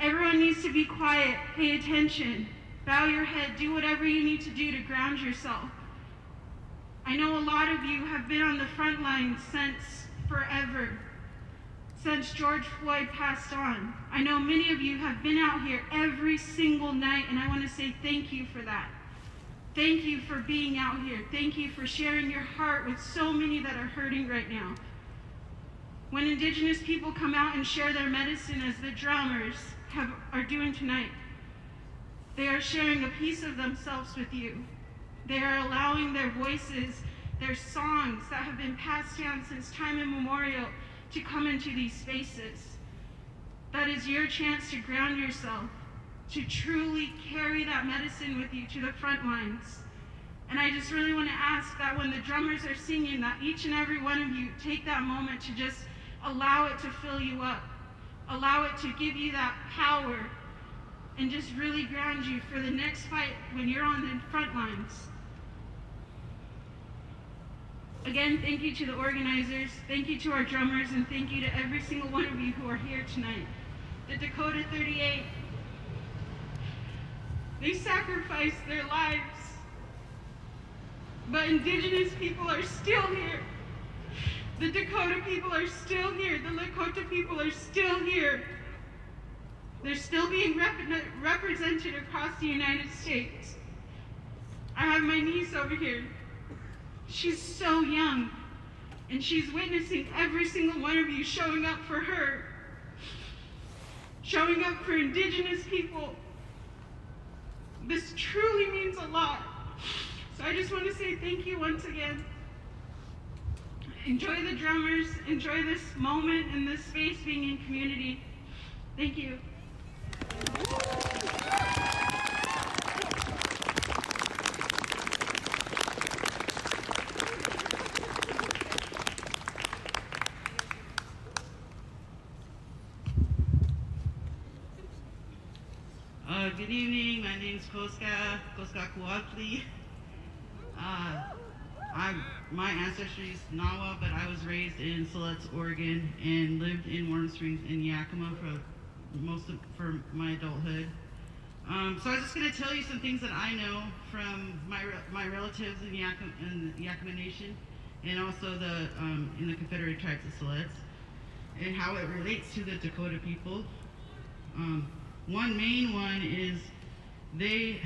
everyone needs to be quiet, pay attention, bow your head, do whatever you need to do to ground yourself. I know a lot of you have been on the front lines since forever, since George Floyd passed on. I know many of you have been out here every single night, and I want to say thank you for that. Thank you for being out here. Thank you for sharing your heart with so many that are hurting right now. When Indigenous people come out and share their medicine as the drummers are doing tonight, they are sharing a piece of themselves with you. They are allowing their voices, their songs that have been passed down since time immemorial to come into these spaces. That is your chance to ground yourself, to truly carry that medicine with you to the front lines. And I just really want to ask that when the drummers are singing, that each and every one of you take that moment to just allow it to fill you up. Allow it to give you that power and just really ground you for the next fight when you're on the front lines. Again, thank you to the organizers, thank you to our drummers, and thank you to every single one of you who are here tonight. The Dakota 38, they sacrificed their lives, but Indigenous people are still here. The Dakota people are still here. The Lakota people are still here. They're still being represented across the United States. I have my niece over here. She's so young, and she's witnessing every single one of you showing up for her, showing up for Indigenous people. This truly means a lot. So I just want to say thank you once again. Enjoy the drummers, enjoy this moment and this space being in community. Thank you. Good evening, my name's Koska Kuatli. My ancestry is Nawa, but I was raised in Siletz, Oregon, and lived in Warm Springs and Yakima for my adulthood. So I was just going to tell you some things that I know from my relatives in the Yakima Nation, and also in the Confederate Tribes of Siletz, and how it relates to the Dakota people. One main one is they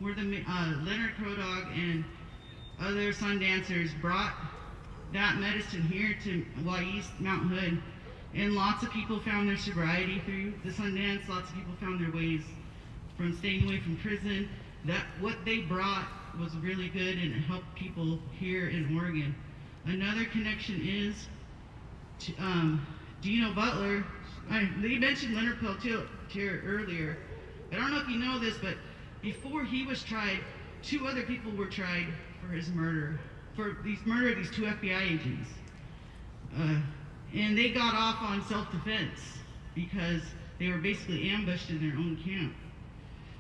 were Leonard Crow Dog and other sun dancers brought that medicine here to Wai's Mount Hood, and lots of people found their sobriety through the sun dance. Lots of people found their ways from staying away from prison. That what they brought was really good and it helped people here in Oregon. Another connection is to, Dino Butler. They mentioned Leonard Peltier earlier. I don't know if you know this, but before he was tried, 2 other people were tried for his murder, for murder of these 2 FBI agents. And they got off on self-defense because they were basically ambushed in their own camp.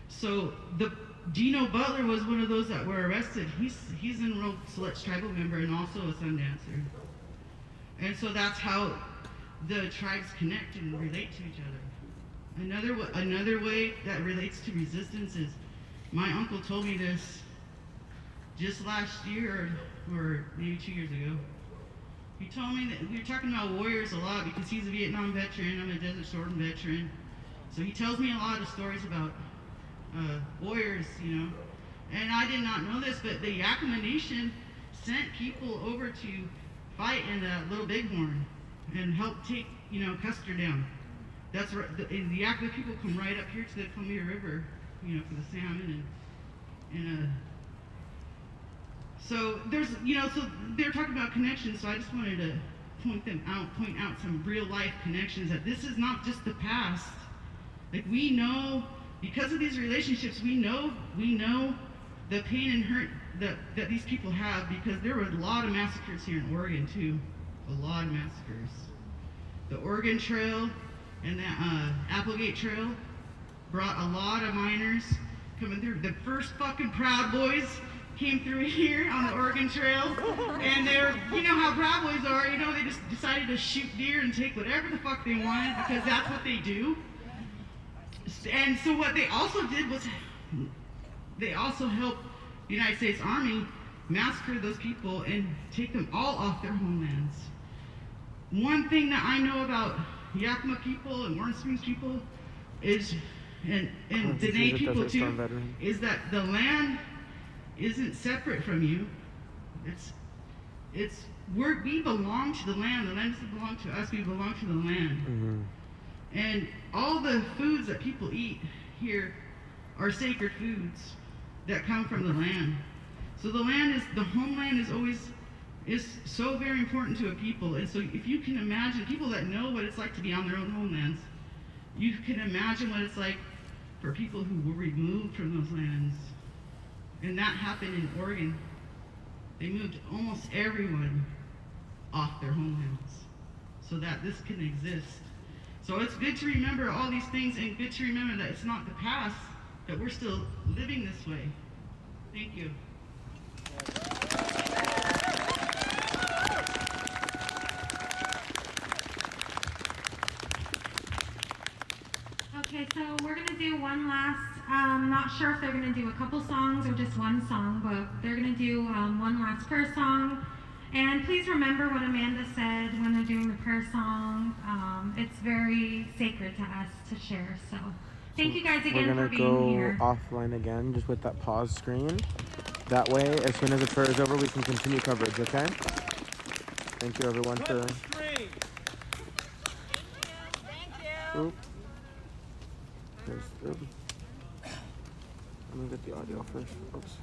So Dino Butler was one of those that were arrested. He's an enrolled Siletz tribal member and also a sun dancer. And so that's how the tribes connect and relate to each other. Another way that relates to resistance is, my uncle told me this just last year or maybe 2 years ago. He told me that we were talking about warriors a lot because he's a Vietnam veteran. I'm a Desert Storm veteran. So he tells me a lot of stories about warriors, you know. And I did not know this, but the Yakima Nation sent people over to fight in the Little Bighorn and help take, you know, Custer down. That's right. The Yakima people come right up here to the Columbia River, you know, for the salmon and so there's, you know, so they're talking about connections. So I just wanted to point out some real life connections, that this is not just the past. Like, we know, because of these relationships, we know the pain and hurt that these people have, because there were a lot of massacres here in Oregon too. A lot of massacres. The Oregon Trail and the Applegate Trail brought a lot of miners coming through. The first fucking Proud Boys came through here on the Oregon Trail, and they're, you know how Proud Boys are, you know, they just decided to shoot deer and take whatever the fuck they wanted because that's what they do. And so what they also did was they also helped the United States Army massacre those people and take them all off their homelands. One thing that I know about Yakima people and Warren Springs people is, and Dene people too, is that the land isn't separate from you. We belong to the land. The land doesn't belong to us. We belong to the land. Mm-hmm. And all the foods that people eat here are sacred foods that come from the land. So the homeland is so very important to a people. And so if you can imagine, people that know what it's like to be on their own homelands, you can imagine what it's like for people who were removed from those lands. And that happened in Oregon. They moved almost everyone off their homelands so that this can exist. So it's good to remember all these things, and good to remember that it's not the past, that we're still living this way. Thank you. Okay, so we're going to do one last, not sure if they're going to do a couple songs or just one song, but they're going to do one last prayer song. And please remember what Amanda said when they're doing the prayer song. It's very sacred to us to share. So thank you guys again for being here. We're going to go offline again, just with that pause screen. That way, as soon as the prayer is over, we can continue coverage, okay? Thank you, everyone, for... Thank you. Oop. Let me get the audio first. Oops.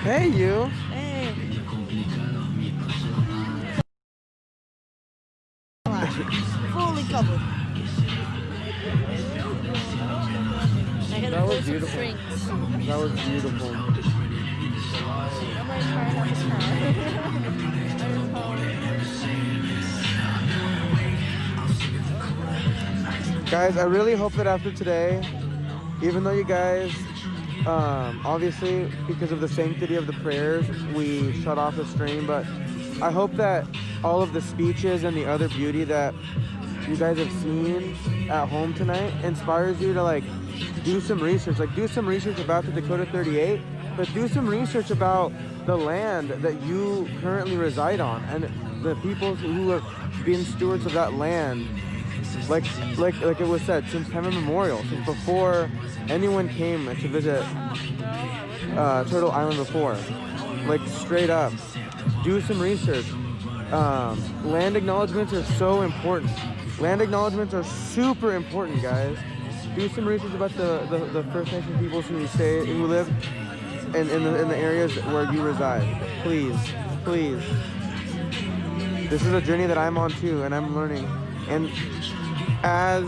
Hey, you. Hey. Fully covered. I gotta That pull was some beautiful. strings. That was beautiful. I'm like trying not to cry. Guys, I really hope that after today, even though you guys, obviously, because of the sanctity of the prayers, we shut off the stream, but I hope that all of the speeches and the other beauty that you guys have seen at home tonight inspires you to like do some research. Like do some research about the Dakota 38, but do some research about the land that you currently reside on and the people who have been stewards of that land. Like it was said, since time immemorial, since before anyone came to visit Turtle Island before. Like straight up, do some research. Land acknowledgements are so important. Land acknowledgements are super important, guys. Do some research about the First Nation peoples who live in the areas where you reside. Please, please. This is a journey that I'm on too, and I'm learning. And as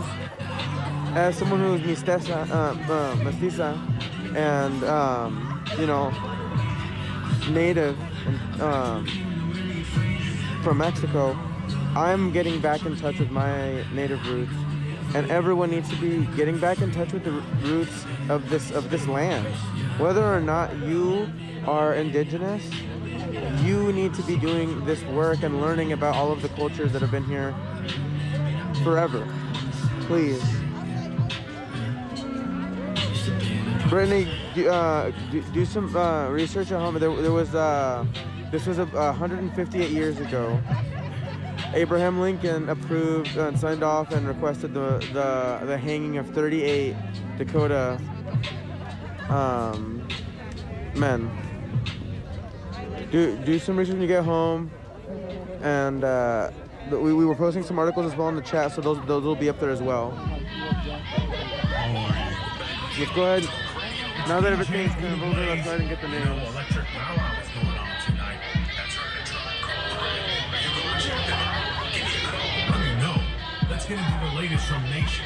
someone who's mestiza, and you know, native and from Mexico, I'm getting back in touch with my native roots, and everyone needs to be getting back in touch with the roots of this land. Whether or not you are indigenous, you need to be doing this work and learning about all of the cultures that have been here forever. Please. Brittany, do some research at home. This was 158 years ago. Abraham Lincoln approved and signed off and requested the hanging of 38 Dakota men. Do some research when you get home, and we were posting some articles as well in the chat, so those will be up there as well. Let's go ahead. Now that everything's kind of over, let's go ahead and get the names. Let's get into the latest from Nation.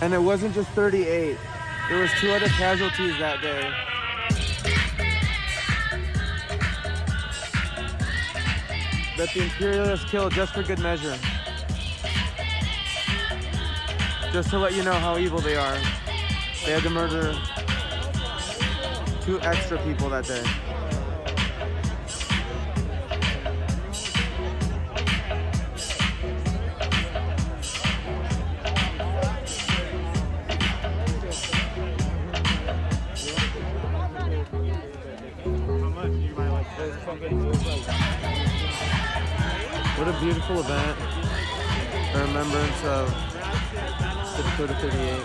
And it wasn't just 38. There was 2 other casualties that day. That the Imperialists killed just for good measure. Just to let you know how evil they are. They had to murder 2 extra people that day. What a beautiful event. A remembrance of the Dakota 38.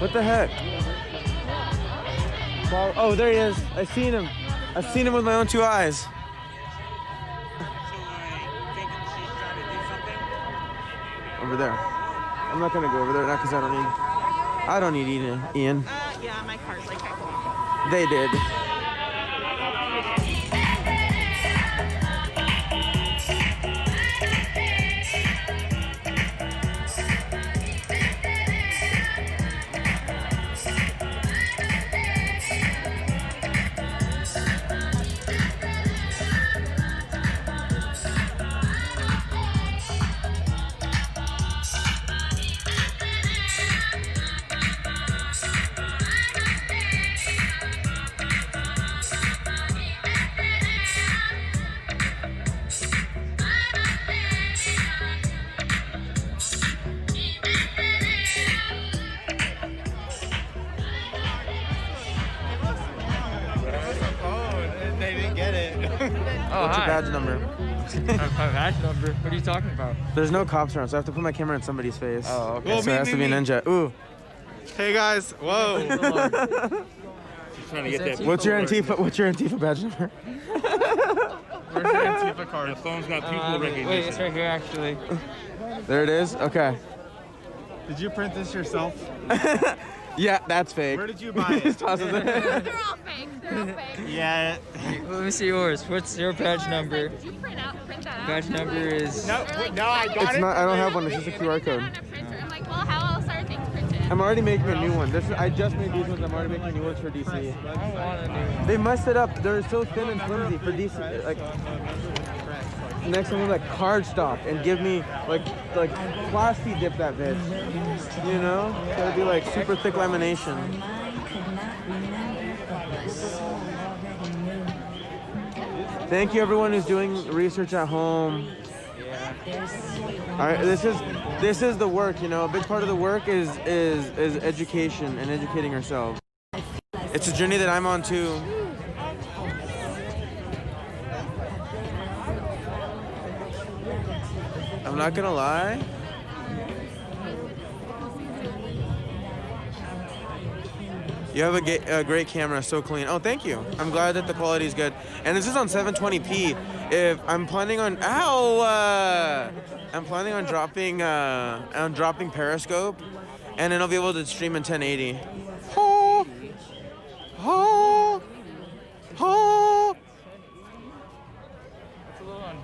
What the heck? Oh, there he is. I've seen him. I've seen him with my own 2 eyes. Over there. I'm not gonna go over there now because I don't need Ian. Yeah, my car's like that. They did. What's your hi. badge number? My badge number? What are you talking about? There's no cops around, so I have to put my camera in somebody's face. Oh, okay. So it has to be a ninja. Ooh. Hey guys, whoa. Trying to get that. What's your Antifa badge number? Where's your Antifa card? The phone's got people recognition. Wait, it's right here actually. There it is. Okay. Did you print this yourself? Yeah, that's fake. Where did you buy it? They're all fake. They're all fake. Yeah. Let me see yours. What's your badge number? Did you print that out? Badge number is. No, They're like, no, I got It's it. not. I don't have one. It's just a QR code. on a printer. I'm like, well, how else are things printed? I'm already making a new one. I just made these ones. I'm already making new ones for DC. I don't want a new one. They messed it up. They're so thin and flimsy for DC. Like next one was like cardstock and give me like plasti dip that bitch. You know? So it'd be like super thick lamination. Thank you everyone who's doing research at home. All right, this is the work, you know. A big part of the work is education and educating ourselves. It's a journey that I'm on too. I'm not gonna lie. You have a great camera, so clean. Oh, thank you. I'm glad that the quality is good. And this is on 720p. If I'm planning on, I'm planning on dropping Periscope, and then I'll be able to stream in 1080. Oh, oh, oh.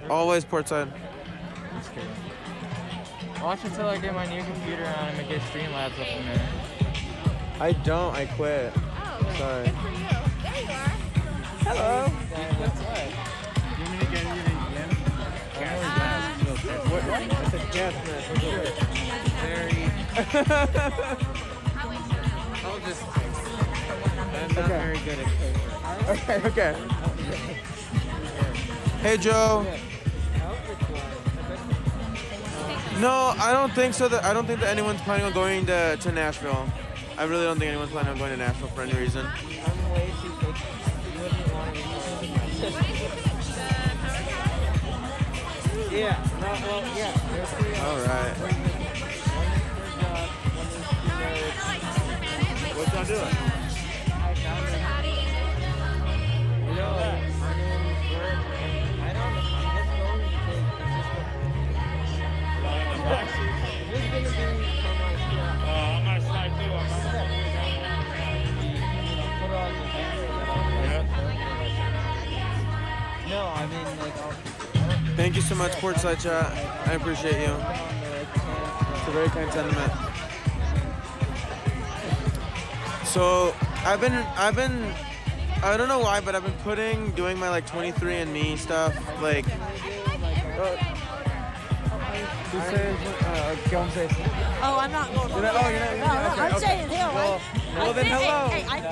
Always portside. Watch until I get my new computer on and get Streamlabs up in there. I don't. I quit. Oh, Sorry. good for you. There you are. Hello. What's what? You want me to get you the yen? What? I said gas mask. I'll just. I'm not very good at coding. Okay. Hey, Joe. No, I don't think so. I don't think that anyone's planning on going to Nashville. I really don't think anyone's planning on going to Nashville for any reason. I'm way too big. You wouldn't want to be Yeah. No, well, yeah. There's three. All right. What's y'all doing? You know, I don't know. I'm on Skype too. No, I mean like. Thank you so much, Portside Chat. I appreciate you. It's a very kind sentiment. So I've been. I don't know why, but I've been doing my like 23andMe stuff, like. Oh, I'm not going. You're not- oh, you're not- No, okay, I'm okay. saying here, right? Well, then hello. Hey, I'm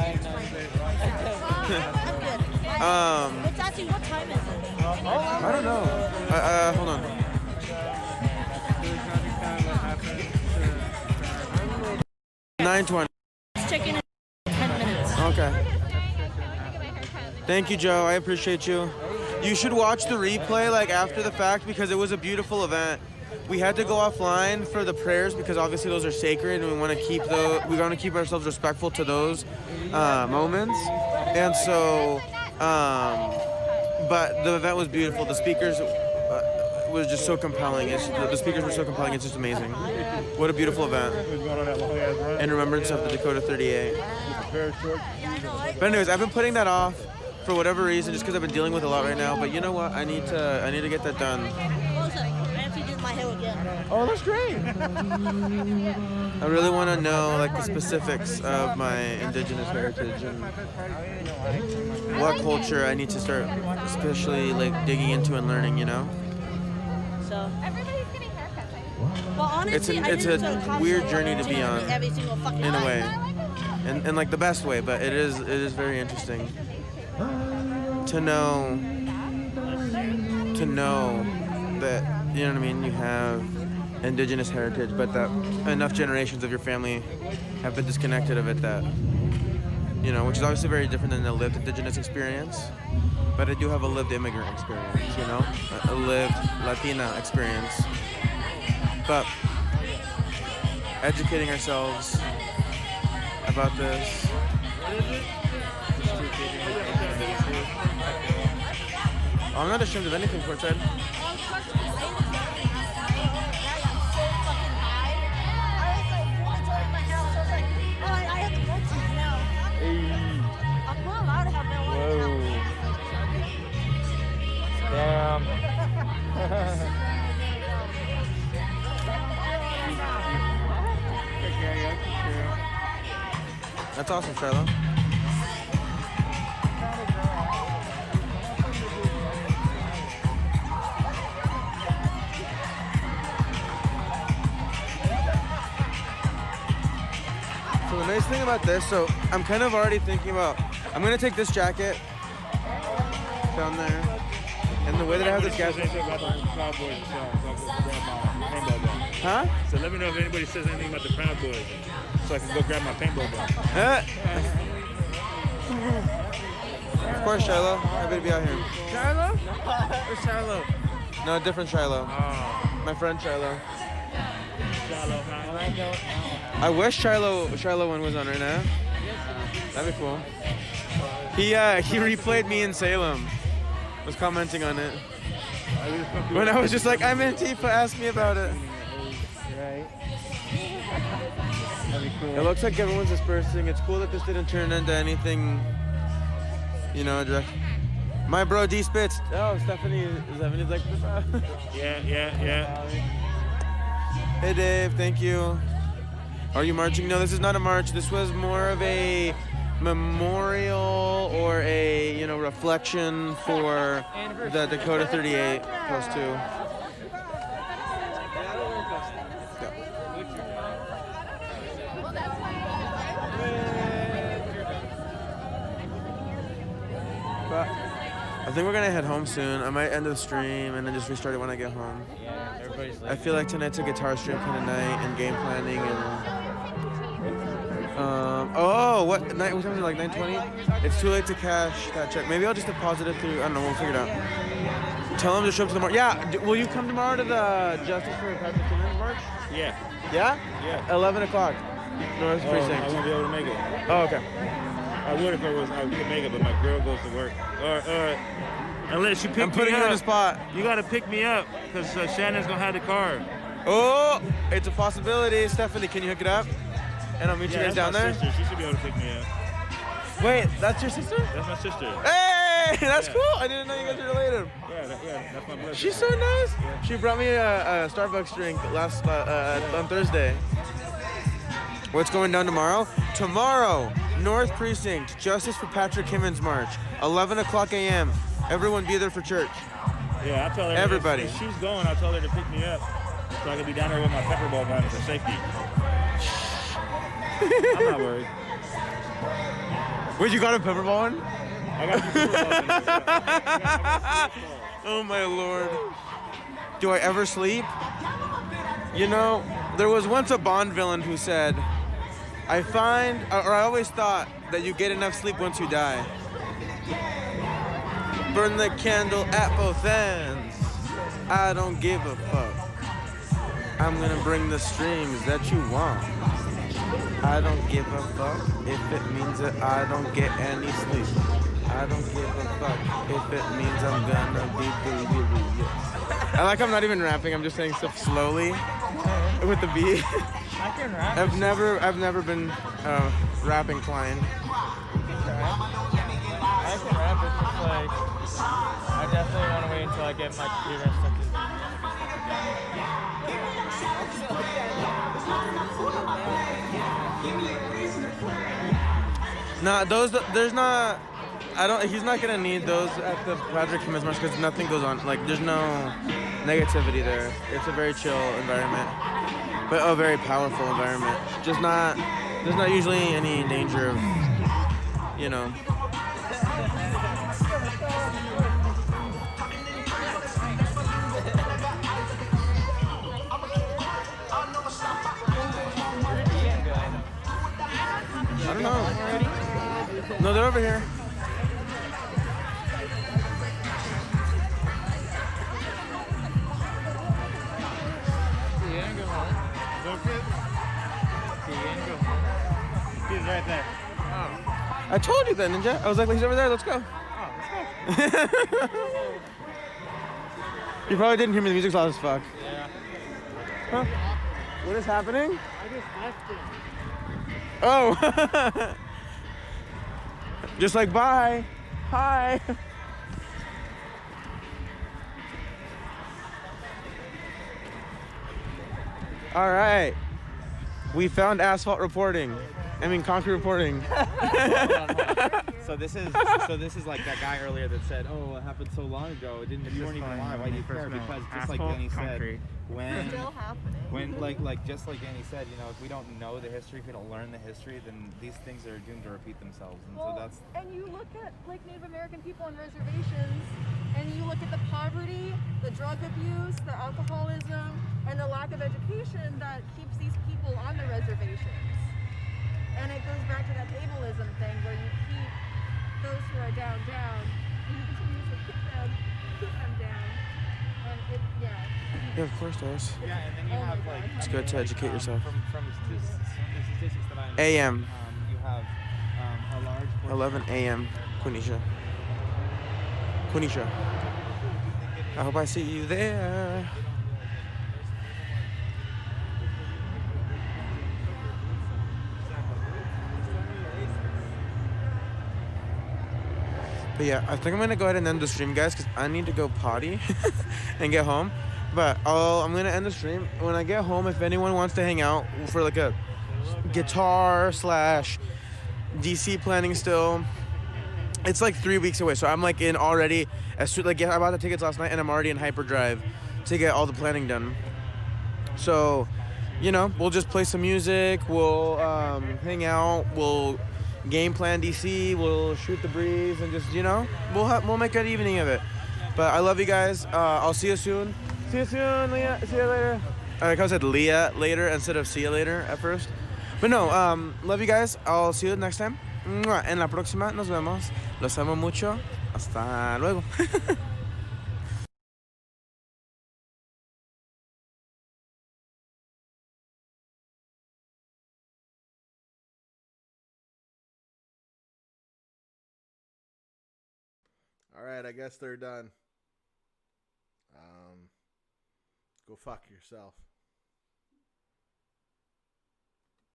good. It's actually, what time is it? I don't know. Hold on. 9:20. It's checking in 10 minutes. Okay. Thank you, Joe. I appreciate you. You should watch the replay like after the fact because it was a beautiful event. We had to go offline for the prayers because obviously those are sacred and we want to keep ourselves respectful to those moments. And so, but the event was beautiful. The speakers was just so compelling. The speakers were so compelling. It's just amazing. What a beautiful event. In remembrance of the Dakota 38. But anyways, I've been putting that off for whatever reason, just because I've been dealing with a lot right now. But you know what? I need to get that done. I actually did my hair again. Oh, that's great. I really want to know like the specifics of my indigenous heritage and what culture I need to start, especially like digging into and learning. You know. So. Everybody's getting haircuts. Well, honestly, It's a weird journey to be on, every single fucking in a time. way, and like the best way. But it is very interesting to know that, you know what I mean, you have indigenous heritage, but that enough generations of your family have been disconnected of it that you know, which is obviously very different than a lived indigenous experience. But I do have a lived immigrant experience, you know, a lived Latina experience. But educating ourselves about this. Oh, I'm not ashamed of anything, Portside. Damn. That's awesome, Shiloh. So the nice thing about this, so I'm kind of already thinking about, I'm gonna take this jacket down there, and the way that I have this gas. Huh? So let me know if anybody says anything about the Proud Boys, so I can go grab my paintball gun. Of course, Shiloh. Happy to be out here. Shiloh? Where's Shiloh? No, different Shiloh. Oh. My friend Shiloh. Shiloh, huh? I wish Shiloh one was on right now. That'd be cool. He replayed me in Salem. Was commenting on it. When I was just like, I'm Antifa, ask me about it. Right. It looks like everyone's dispersing. It's cool that this didn't turn into anything, you know, direct. My bro D Spitz. Oh, Stephanie's like, Yeah. Hey Dave, thank you. Are you marching? No, this is not a march. This was more of a memorial or a, you know, reflection for the Dakota 38 post 2. But I think we're gonna head home soon. I might end the stream and then just restart it when I get home. Yeah, everybody's like. I feel like tonight's a guitar stream kind of night and game planning and. What time is it? Like 9:20? It's too late to cash that check. Maybe I'll just deposit it through. I don't know. We'll figure it out. Tell them to show up to the march. Yeah. Will you come tomorrow to the Justice for Patrick Kimmons march? Yeah. Yeah? Yeah. 11 o'clock. North Precinct. I won't be able to make it. Oh, okay. I would if I could make it, but my girl goes to work. Unless you pick me up. I'm putting you on the spot. You gotta pick me up, because Shannon's gonna have the car. Oh, it's a possibility. Stephanie, can you hook it up? And I'll meet you guys down there. Sister. She should be able to pick me up. Wait, that's your sister? That's my sister. Hey, that's cool. I didn't know you guys were related. Yeah, that's my blood. She's so nice. Yeah. She brought me a Starbucks drink on Thursday. What's going down tomorrow? Tomorrow, North Precinct, Justice for Patrick Kimmons March, 11 o'clock a.m. Everyone be there for church. Yeah, I'll tell her. Everybody. If she's going, I'll tell her to pick me up so I can be down there with my pepper ball gun for safety. I'm not worried. Wait, you got a pepper ball one? I got a pepper ball. Oh my lord. Do I ever sleep? You know, there was once a Bond villain who said, I always thought that you get enough sleep once you die. Burn the candle at both ends. I don't give a fuck. I'm gonna bring the streams that you want. I don't give a fuck if it means that I don't get any sleep. I don't give a fuck if it means I'm gonna be delirious. I like I'm not even rapping, I'm just saying stuff slowly with the beat. I can rap. I've never been rap inclined. I can rap, it's just like I definitely want to wait until I get my computer and stuff. Nah, there's not. He's not gonna need those at the Patrick Kimmons March because nothing goes on. Like, there's no negativity there. It's a very chill environment, but a very powerful environment. There's not usually any danger of, you know. I don't know. over here. He's right there. I told you that, Ninja. I was like, he's over there. Let's go. Oh, let's go. You probably didn't hear me. The music's loud as fuck. Yeah. Huh? What is happening? I just left him. Oh. Just like, bye. Hi. All right. We found asphalt reporting. I mean, concrete reporting. Hold on. So this is like that guy earlier that said, "Oh, it happened so long ago. It didn't. You weren't even alive. Why do you care?" Because just like Danny said, when just like Danny said, you know, if we don't know the history, if we don't learn the history, then these things are doomed to repeat themselves. And so that's. And you look at like Native American people on reservations, and you look at the poverty, the drug abuse, the alcoholism, and the lack of education that keeps these people on the reservations. And it goes back to that ableism thing where you keep those who are down, and you continue to keep them down. And it, Yeah, of course, does. Yeah, and then you have like. It's good to educate yourself. From the statistics that I AM. You have a large. 11 a.m. Quenisha. I hope I see you there. But yeah, I think I'm gonna go ahead and end the stream, guys, because I need to go potty and get home. But I'm gonna end the stream. When I get home, if anyone wants to hang out for like a guitar / DC planning still, it's like 3 weeks away. So I'm like in already, I bought the tickets last night and I'm already in hyperdrive to get all the planning done. So, you know, we'll just play some music, we'll hang out, we'll game plan DC, we'll shoot the breeze, and just, you know, we'll make an evening of it. But I love you guys. I'll see you soon. See you soon, Leah. See you later. I said Leah later instead of see you later at first. But no, love you guys. I'll see you next time. En la próxima nos vemos. Los amo mucho. Hasta luego. All right, I guess they're done. Go fuck yourself.